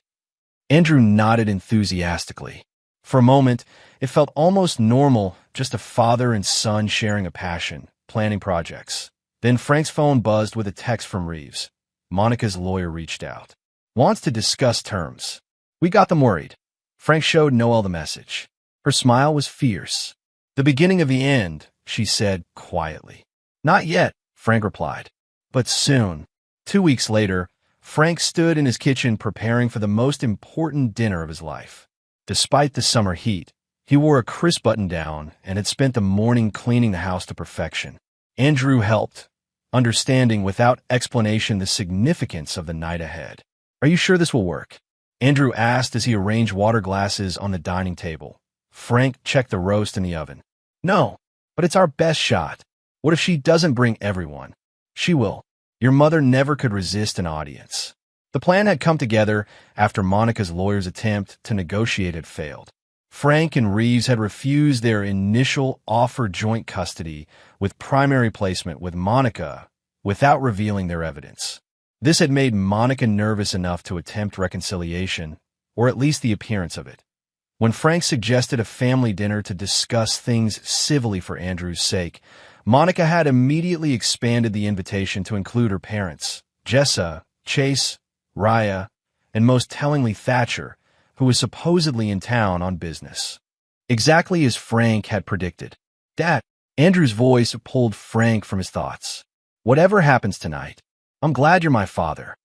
Andrew nodded enthusiastically. For a moment, it felt almost normal, just a father and son sharing a passion, planning projects. Then Frank's phone buzzed with a text from Reeves. Monica's lawyer reached out. Wants to discuss terms. We got them worried. Frank showed Noel the message. Her smile was fierce. The beginning of the end, she said quietly. Not yet, Frank replied. But soon. 2 weeks later, Frank stood in his kitchen preparing for the most important dinner of his life. Despite the summer heat, he wore a crisp button-down and had spent the morning cleaning the house to perfection. Andrew helped, understanding without explanation the significance of the night ahead. Are you sure this will work? Andrew asked as he arranged water glasses on the dining table. Frank checked the roast in the oven. No, but it's our best shot. What if she doesn't bring everyone? She will. Your mother never could resist an audience. The plan had come together after Monica's lawyer's attempt to negotiate had failed. Frank and Reeves had refused their initial offer joint custody with primary placement with Monica without revealing their evidence. This had made Monica nervous enough to attempt reconciliation, or at least the appearance of it. When Frank suggested a family dinner to discuss things civilly for Andrew's sake, Monica had immediately expanded the invitation to include her parents, Jessa, Chase, Raya, and most tellingly Thatcher, who was supposedly in town on business. Exactly as Frank had predicted. Dad, Andrew's voice pulled Frank from his thoughts. Whatever happens tonight, I'm glad you're my father.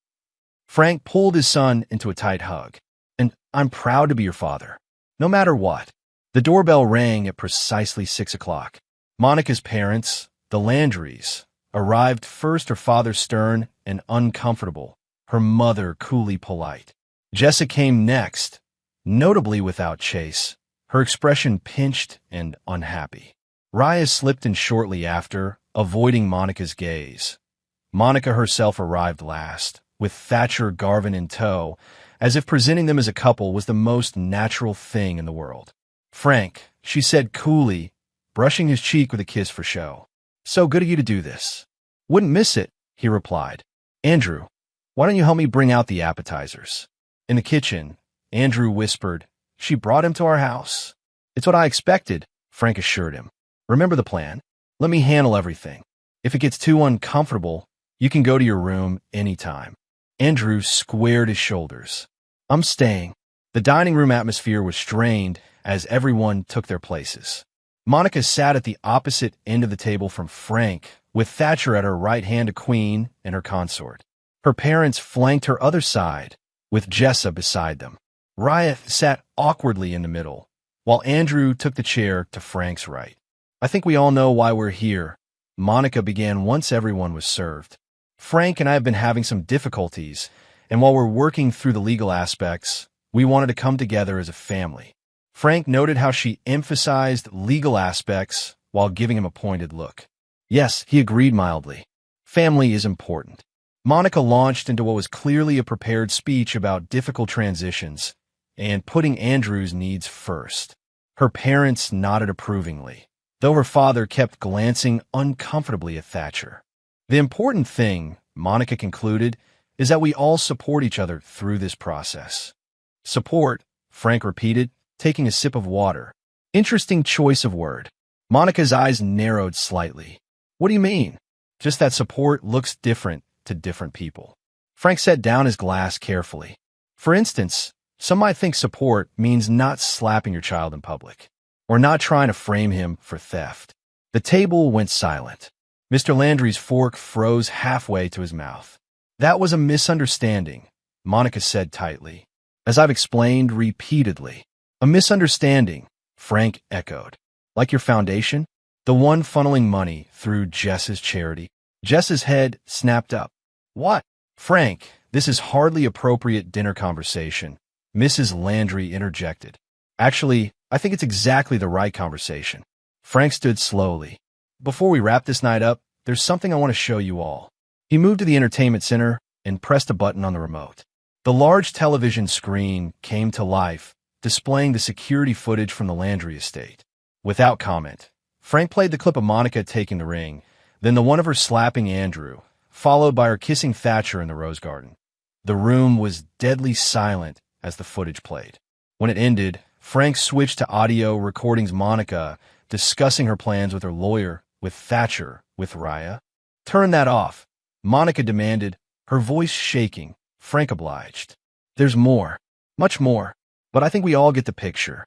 Frank pulled his son into a tight hug. And I'm proud to be your father. No matter what. The doorbell rang at precisely 6 o'clock. Monica's parents, the Landrys, arrived first, her father stern and uncomfortable, her mother coolly polite. Jessa came next, notably without chase, her expression pinched and unhappy. Raya slipped in shortly after, avoiding Monica's gaze. Monica herself arrived last, with Thatcher Garvin in tow, as if presenting them as a couple was the most natural thing in the world. "Frank," she said coolly, brushing his cheek with a kiss for show. "So good of you to do this." "Wouldn't miss it," he replied. "Andrew, why don't you help me bring out the appetizers?" In the kitchen, Andrew whispered, "She brought him to our house." "It's what I expected," Frank assured him. "Remember the plan? Let me handle everything. If it gets too uncomfortable, you can go to your room anytime." Andrew squared his shoulders. "I'm staying." The dining room atmosphere was strained as everyone took their places. Monica sat at the opposite end of the table from Frank, with Thatcher at her right hand, a queen, and her consort. Her parents flanked her other side, with Jessa beside them. Raya sat awkwardly in the middle, while Andrew took the chair to Frank's right. "I think we all know why we're here," Monica began once everyone was served. "Frank and I have been having some difficulties, and while we're working through the legal aspects, we wanted to come together as a family." Frank noted how she emphasized legal aspects while giving him a pointed look. "Yes," he agreed mildly. "Family is important." Monica launched into what was clearly a prepared speech about difficult transitions and putting Andrew's needs first. Her parents nodded approvingly, though her father kept glancing uncomfortably at Thatcher. "The important thing," Monica concluded, "is that we all support each other through this process." "Support," Frank repeated, taking a sip of water. Interesting choice of word. Monica's eyes narrowed slightly. "What do you mean?" "Just that support looks different to different people." Frank set down his glass carefully. "For instance, some might think support means not slapping your child in public, or not trying to frame him for theft." The table went silent. Mr. Landry's fork froze halfway to his mouth. "That was a misunderstanding," Monica said tightly. "As I've explained repeatedly." "A misunderstanding," Frank echoed. "Like your foundation? The one funneling money through Jess's charity?" Jess's head snapped up. "What?" "Frank, this is hardly appropriate dinner conversation," Mrs. Landry interjected. "Actually, I think it's exactly the right conversation." Frank stood slowly. "Before we wrap this night up, there's something I want to show you all." He moved to the entertainment center and pressed a button on the remote. The large television screen came to life, displaying the security footage from the Landry estate. Without comment, Frank played the clip of Monica taking the ring, then the one of her slapping Andrew, followed by her kissing Thatcher in the rose garden. The room was deadly silent as the footage played. When it ended, Frank switched to audio recordings Monica discussing her plans with her lawyer, with Thatcher, with Raya. "Turn that off," Monica demanded, her voice shaking. Frank obliged. "There's more, much more, but I think we all get the picture."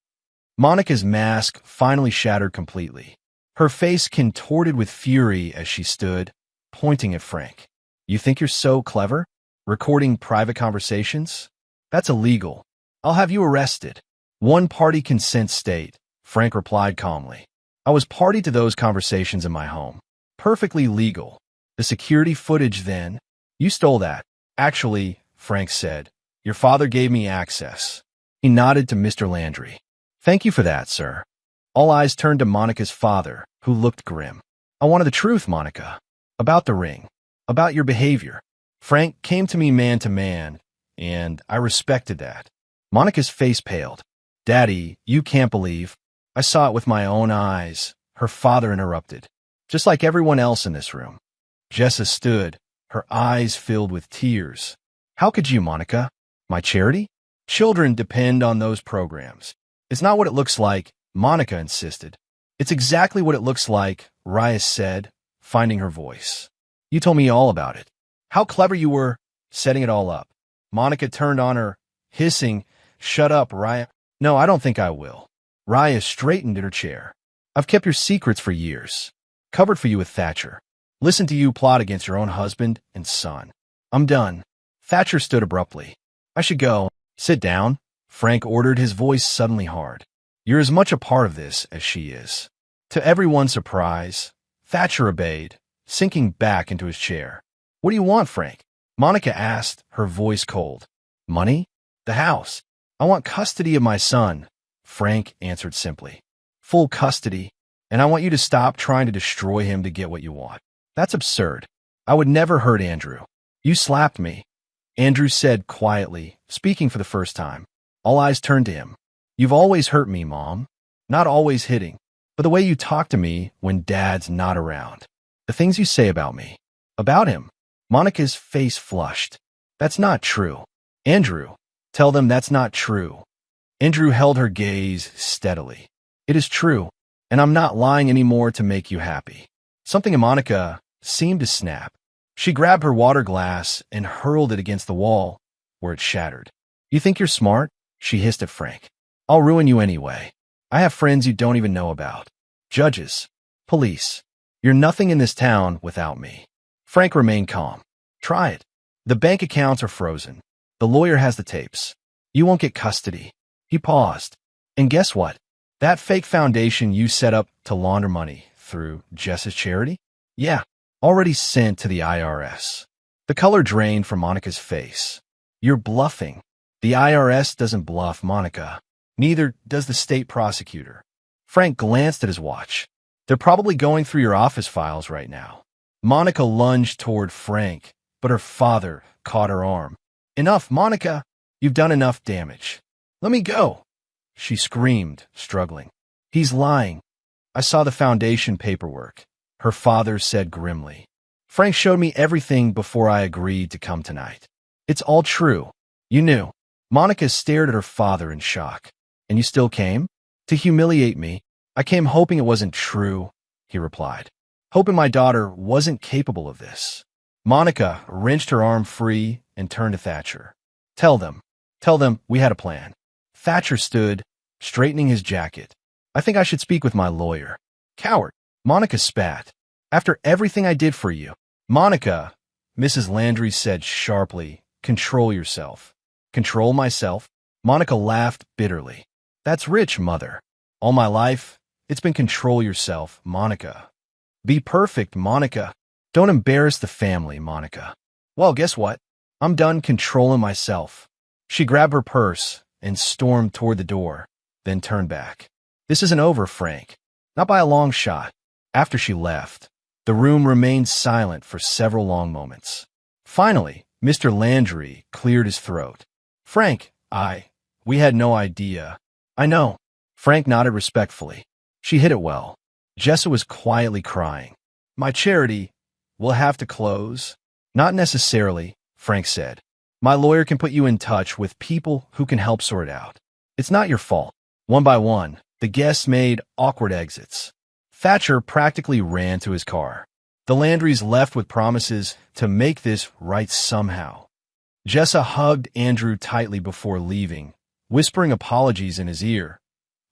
Monica's mask finally shattered completely. Her face contorted with fury as she stood, pointing at Frank. "You think you're so clever? Recording private conversations? That's illegal. I'll have you arrested." "One-party consent state," Frank replied calmly. "I was party to those conversations in my home. Perfectly legal. The security footage then? You stole that." "Actually," Frank said, "your father gave me access." He nodded to Mr. Landry. "Thank you for that, sir." All eyes turned to Monica's father, who looked grim. "I wanted the truth, Monica. About the ring. About your behavior." Frank came to me man to man, and I respected that. Monica's face paled. "Daddy, you can't believe." "I saw it with my own eyes," her father interrupted. "Just like everyone else in this room." Jessa stood, her eyes filled with tears. "How could you, Monica? My charity? Children depend on those programs." "It's not what it looks like," Monica insisted. "It's exactly what it looks like," Raya said, finding her voice. "You told me all about it. How clever you were setting it all up." Monica turned on her, hissing, "Shut up, Raya." "No, I don't think I will." Raya straightened in her chair. "I've kept your secrets for years. Covered for you with Thatcher. Listened to you plot against your own husband and son. I'm done." Thatcher stood abruptly. "I should go." "Sit down," Frank ordered, his voice suddenly hard. "You're as much a part of this as she is." To everyone's surprise, Thatcher obeyed, sinking back into his chair. "What do you want, Frank?" Monica asked, her voice cold. "Money?" The house. I want custody of my son, Frank answered simply. Full custody, and I want you to stop trying to destroy him to get what you want. That's absurd. I would never hurt Andrew. You slapped me, Andrew said quietly, speaking for the first time. All eyes turned to him. You've always hurt me, Mom. Not always hitting, but the way you talk to me when Dad's not around. The things you say about me. About him. Monica's face flushed. That's not true. Andrew, tell them that's not true. Andrew held her gaze steadily. It is true, and I'm not lying anymore to make you happy. Something in Monica seemed to snap. She grabbed her water glass and hurled it against the wall, where it shattered. You think you're smart? She hissed at Frank. I'll ruin you anyway. I have friends you don't even know about. Judges. Police. You're nothing in this town without me. Frank remained calm. Try it. The bank accounts are frozen. The lawyer has the tapes. You won't get custody. He paused. And guess what? That fake foundation you set up to launder money through Jess's charity? Yeah, already sent to the IRS. The color drained from Monica's face. You're bluffing. The IRS doesn't bluff, Monica. Neither does the state prosecutor. Frank glanced at his watch. They're probably going through your office files right now. Monica lunged toward Frank, but her father caught her arm. Enough, Monica. You've done enough damage. Let me go. She screamed, struggling. He's lying. I saw the foundation paperwork, her father said grimly. Frank showed me everything before I agreed to come tonight. It's all true. You knew. Monica stared at her father in shock. And you still came? To humiliate me. I came hoping it wasn't true, he replied. Hoping my daughter wasn't capable of this. Monica wrenched her arm free and turned to Thatcher. Tell them we had a plan. Thatcher stood, straightening his jacket. I think I should speak with my lawyer. Coward. Monica spat. After everything I did for you. Monica, Mrs. Landry said sharply, control yourself. Control myself? Monica laughed bitterly. That's rich, Mother. All my life, it's been control yourself, Monica. Be perfect, Monica. Don't embarrass the family, Monica. Well, guess what? I'm done controlling myself. She grabbed her purse and stormed toward the door, then turned back. This isn't over, Frank. Not by a long shot. After she left, the room remained silent for several long moments. Finally, Mr. Landry cleared his throat. Frank, we had no idea. I know. Frank nodded respectfully. She hid it well. Jessa was quietly crying. My charity will have to close. Not necessarily, Frank said. My lawyer can put you in touch with people who can help sort it out. It's not your fault. One by one, the guests made awkward exits. Thatcher practically ran to his car. The Landrys left with promises to make this right somehow. Jessa hugged Andrew tightly before leaving, whispering apologies in his ear.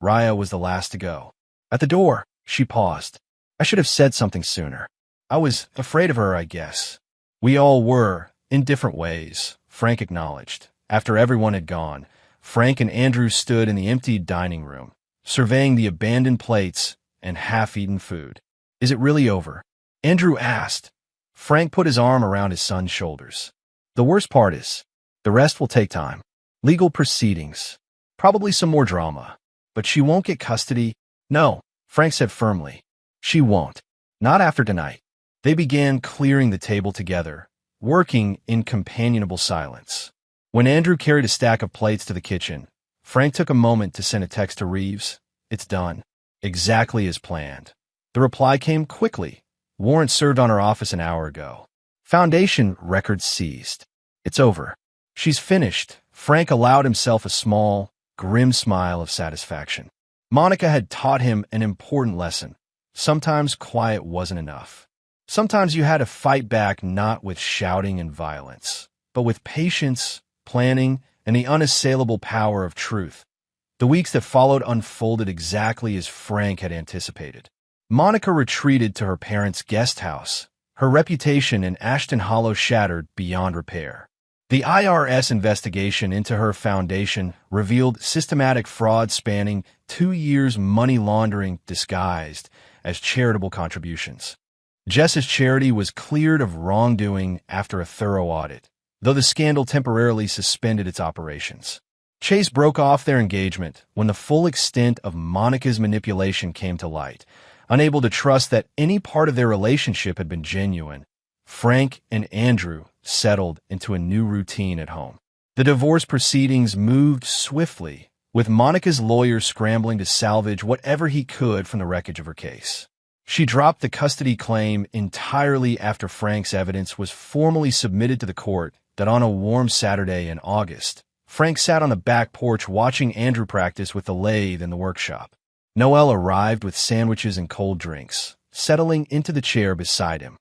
Raya was the last to go. At the door, she paused. I should have said something sooner. I was afraid of her, I guess. We all were, in different ways, Frank acknowledged. After everyone had gone, Frank and Andrew stood in the empty dining room, surveying the abandoned plates and half-eaten food. Is it really over? Andrew asked. Frank put his arm around his son's shoulders. The worst part is, the rest will take time. Legal proceedings. Probably some more drama. But she won't get custody. No, Frank said firmly. She won't. Not after tonight. They began clearing the table together, working in companionable silence. When Andrew carried a stack of plates to the kitchen, Frank took a moment to send a text to Reeves. It's done. Exactly as planned. The reply came quickly. Warrant served on her office an hour ago. Foundation records seized. It's over. She's finished. Frank allowed himself a small, grim smile of satisfaction. Monica had taught him an important lesson. Sometimes quiet wasn't enough. Sometimes you had to fight back not with shouting and violence, but with patience, planning, and the unassailable power of truth. The weeks that followed unfolded exactly as Frank had anticipated. Monica retreated to her parents' guest house, her reputation in Ashton Hollow shattered beyond repair. The IRS investigation into her foundation revealed systematic fraud spanning 2 years money laundering disguised as charitable contributions. Jess's charity was cleared of wrongdoing after a thorough audit. though the scandal temporarily suspended its operations. Chase broke off their engagement when the full extent of Monica's manipulation came to light. Unable to trust that any part of their relationship had been genuine, Frank and Andrew settled into a new routine at home. The divorce proceedings moved swiftly, with Monica's lawyer scrambling to salvage whatever he could from the wreckage of her case. She dropped the custody claim entirely after Frank's evidence was formally submitted to the court that on a warm Saturday in August, Frank sat on the back porch watching Andrew practice with the lathe in the workshop. Noelle arrived with sandwiches and cold drinks, settling into the chair beside him.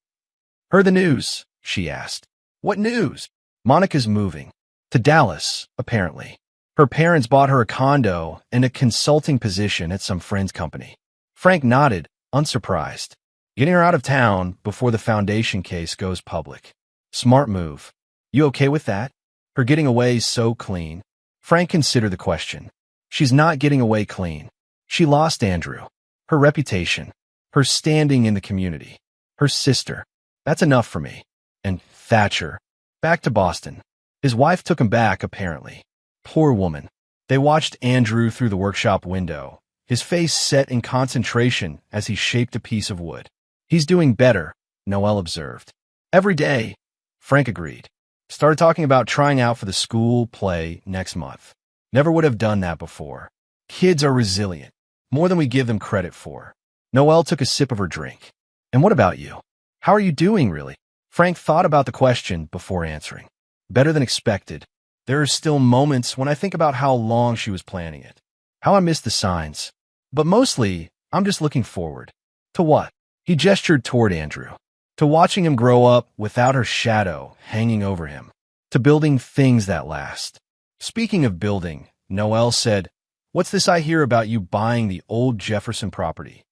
"Heard the news?" she asked. "What news?" "Monica's moving. To Dallas, apparently. Her parents bought her a condo and a consulting position at some friend's company." Frank nodded, unsurprised. "Getting her out of town before the foundation case goes public. Smart move. You okay with that? Her getting away so clean?" Frank considered the question. "She's not getting away clean. She lost Andrew, her reputation, her standing in the community, her sister. That's enough for me. And Thatcher, back to Boston. His wife took him back, apparently. Poor woman." They watched Andrew through the workshop window, his face set in concentration as he shaped a piece of wood. "He's doing better," Noelle observed. "Every day," Frank agreed. "Started talking about trying out for the school play next month. Never would have done that before. Kids are resilient, more than we give them credit for." Noelle took a sip of her drink. "And what about you? How are you doing, really?" Frank thought about the question before answering. "Better than expected. There are still moments when I think about how long she was planning it, how I missed the signs. But mostly, I'm just looking forward." "To what?" He gestured toward Andrew. "To watching him grow up without her shadow hanging over him. To building things that last." "Speaking of building," Noelle said, "what's this I hear about you buying the old Jefferson property?"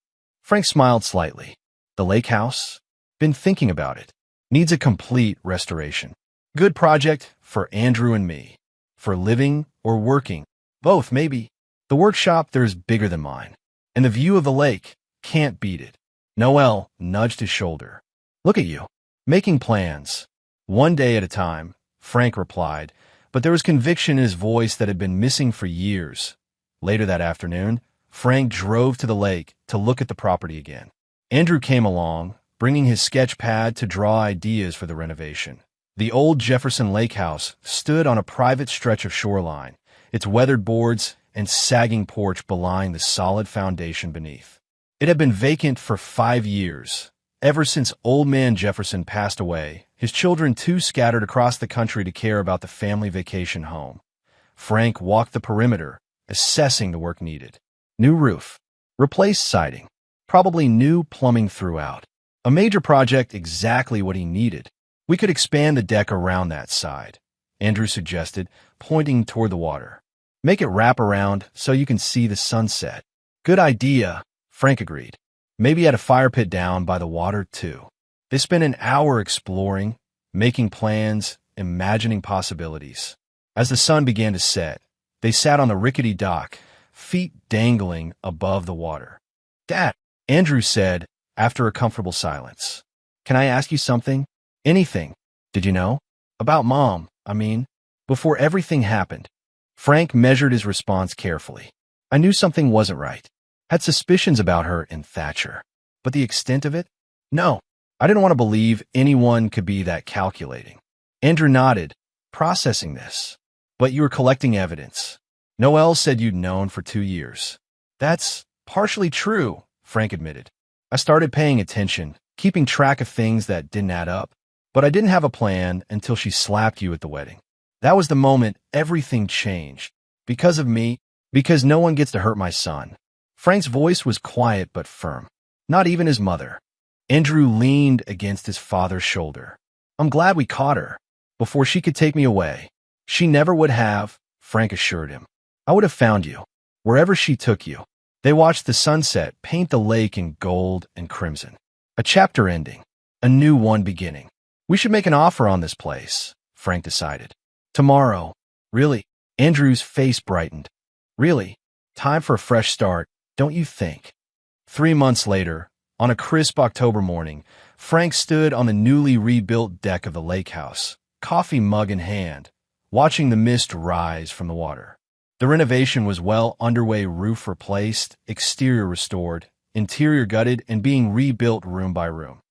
Frank smiled slightly. "The lake house? Been thinking about it. Needs a complete restoration. Good project for Andrew and me. For living or working. Both, maybe. The workshop there's bigger than mine. And the view of the lake, can't beat it." Noelle nudged his shoulder. "Look at you. Making plans." "One day at a time," Frank replied, but there was conviction in his voice that had been missing for years. Later that afternoon, Frank drove to the lake to look at the property again. Andrew came along, bringing his sketch pad to draw ideas for the renovation. The old Jefferson Lake House stood on a private stretch of shoreline, its weathered boards and sagging porch belying the solid foundation beneath. It had been vacant for 5 years, ever since Old Man Jefferson passed away, his children too scattered across the country to care about the family vacation home. Frank walked the perimeter, assessing the work needed. New roof, replaced siding, probably new plumbing throughout. A major project, exactly what he needed. "We could expand the deck around that side," Andrew suggested, pointing toward the water. "Make it wrap around so you can see the sunset." "Good idea," Frank agreed. "Maybe add a fire pit down by the water, too." They spent an hour exploring, making plans, imagining possibilities. As the sun began to set, they sat on the rickety dock, feet dangling above the water. "Dad," Andrew said, after a comfortable silence, "can I ask you something?" "Anything. Did you know? About Mom, I mean. Before everything happened." Frank measured his response carefully. "I knew something wasn't right. Had suspicions about her and Thatcher. But the extent of it? No. I didn't want to believe anyone could be that calculating." Andrew nodded, processing this. "But you were collecting evidence. Noelle said you'd known for 2 years." "That's partially true," Frank admitted. "I started paying attention, keeping track of things that didn't add up. But I didn't have a plan until she slapped you at the wedding. That was the moment everything changed. Because of me, because no one gets to hurt my son." Frank's voice was quiet but firm. Not even his mother. Andrew leaned against his father's shoulder. "I'm glad we caught her, before she could take me away." "She never would have," Frank assured him. "I would have found you, wherever she took you." They watched the sunset paint the lake in gold and crimson. A chapter ending, a new one beginning. "We should make an offer on this place," Frank decided. "Tomorrow." "Really?" Andrew's face brightened. "Really? Time for a fresh start, don't you think?" 3 months later, on a crisp October morning, Frank stood on the newly rebuilt deck of the lake house, coffee mug in hand, watching the mist rise from the water. The renovation was well underway, roof replaced, exterior restored, interior gutted, and being rebuilt room by room.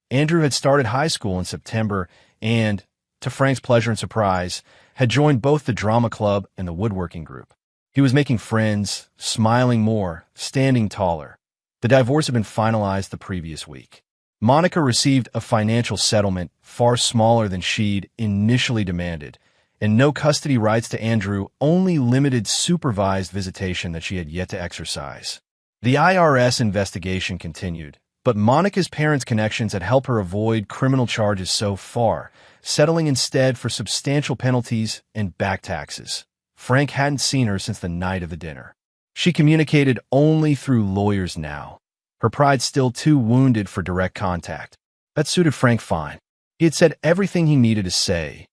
Andrew had started high school in September and, to Frank's pleasure and surprise, had joined both the drama club and the woodworking group. He was making friends, smiling more, standing taller. The divorce had been finalized the previous week. Monica received a financial settlement far smaller than she'd initially demanded, and no custody rights to Andrew, only limited supervised visitation that she had yet to exercise. The IRS investigation continued, but Monica's parents' connections had helped her avoid criminal charges so far, settling instead for substantial penalties and back taxes. Frank hadn't seen her since the night of the dinner. She communicated only through lawyers now, her pride still too wounded for direct contact. That suited Frank fine. He had said everything he needed to say.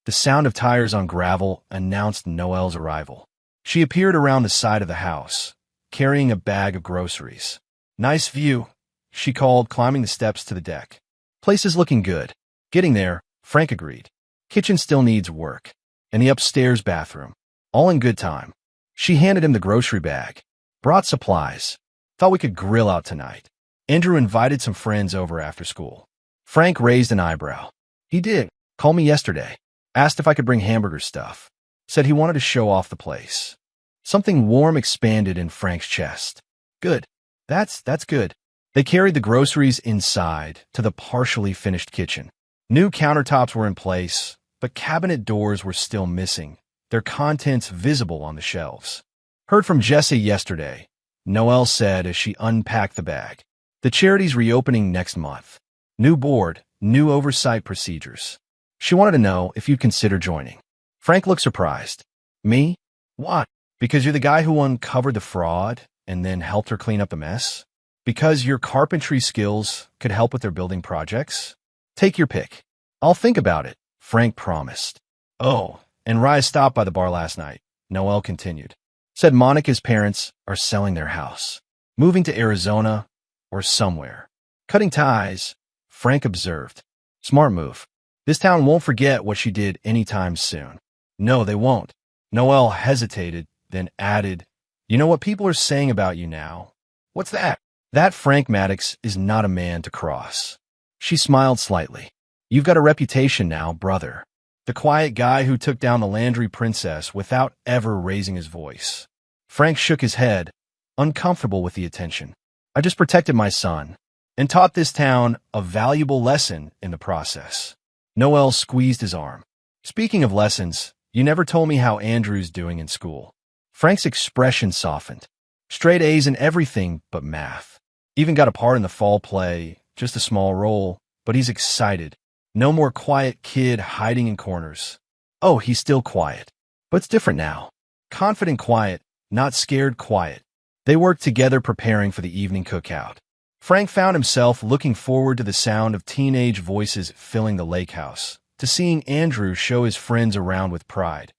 The sound of tires on gravel announced Noelle's arrival. She appeared around the side of the house, carrying a bag of groceries. "Nice view," she called, climbing the steps to the deck. "Place is looking good." Getting there, Frank agreed. Kitchen still needs work. And the upstairs bathroom. All in good time. She handed him the grocery bag. "Brought supplies. Thought we could grill out tonight." Andrew invited some friends over after school. Frank raised an eyebrow. "He did. Called me yesterday. Asked if I could bring hamburger stuff. Said he wanted to show off the place." Something warm expanded in Frank's chest. "Good. That's good." They carried the groceries inside to the partially finished kitchen. New countertops were in place, but cabinet doors were still missing, their contents visible on the shelves. "Heard from Jesse yesterday," Noelle said as she unpacked the bag. "The charity's reopening next month. New board, new oversight procedures. She wanted to know if you'd consider joining." Frank looked surprised. "Me? What? Because you're the guy who uncovered the fraud and then helped her clean up the mess? Because your carpentry skills could help with their building projects? Take your pick." "I'll think about it," Frank promised. "Oh, and Rye stopped by the bar last night," Noelle continued. "Said Monica's parents are selling their house, moving to Arizona or somewhere. Cutting ties," Frank observed. "Smart move. This town won't forget what she did anytime soon." "No, they won't." Noelle hesitated, then added, "You know what people are saying about you now?" "What's that?" "That Frank Maddox is not a man to cross." She smiled slightly. "You've got a reputation now, brother. The quiet guy who took down the Landry princess without ever raising his voice." Frank shook his head, uncomfortable with the attention. "I just protected my son and taught this town a valuable lesson in the process." Noelle squeezed his arm. "Speaking of lessons, you never told me how Andrew's doing in school." Frank's expression softened. "Straight A's in everything but math. Even got a part in the fall play, just a small role, but he's excited. No more quiet kid hiding in corners." "Oh, he's still quiet. But it's different now. Confident quiet, not scared quiet." They worked together preparing for the evening cookout. Frank found himself looking forward to the sound of teenage voices filling the lake house, to seeing Andrew show his friends around with pride.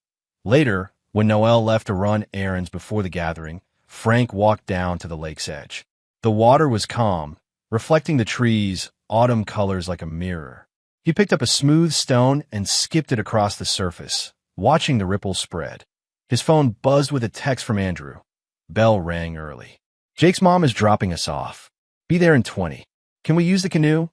Later, when Noelle left to run errands before the gathering, Frank walked down to the lake's edge. The water was calm, reflecting the trees' autumn colors like a mirror. He picked up a smooth stone and skipped it across the surface, watching the ripples spread. His phone buzzed with a text from Andrew. Bell rang early. "Jake's mom is dropping us off. Be there in 20. Can we use the canoe?"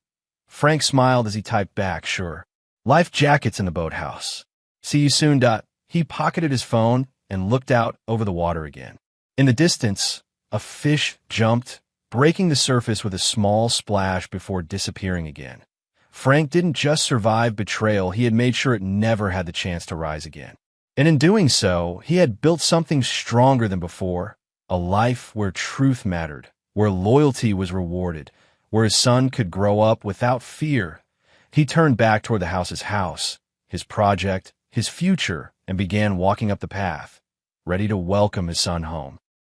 Frank smiled as he typed back, "Sure. Life jackets in the boathouse. See you soon." He pocketed his phone and looked out over the water again. In the distance, a fish jumped, breaking the surface with a small splash before disappearing again. Frank didn't just survive betrayal, he had made sure it never had the chance to rise again. And in doing so, he had built something stronger than before, a life where truth mattered, where loyalty was rewarded, where his son could grow up without fear. He turned back toward the house's house, his project, his future, and began walking up the path, ready to welcome his son home.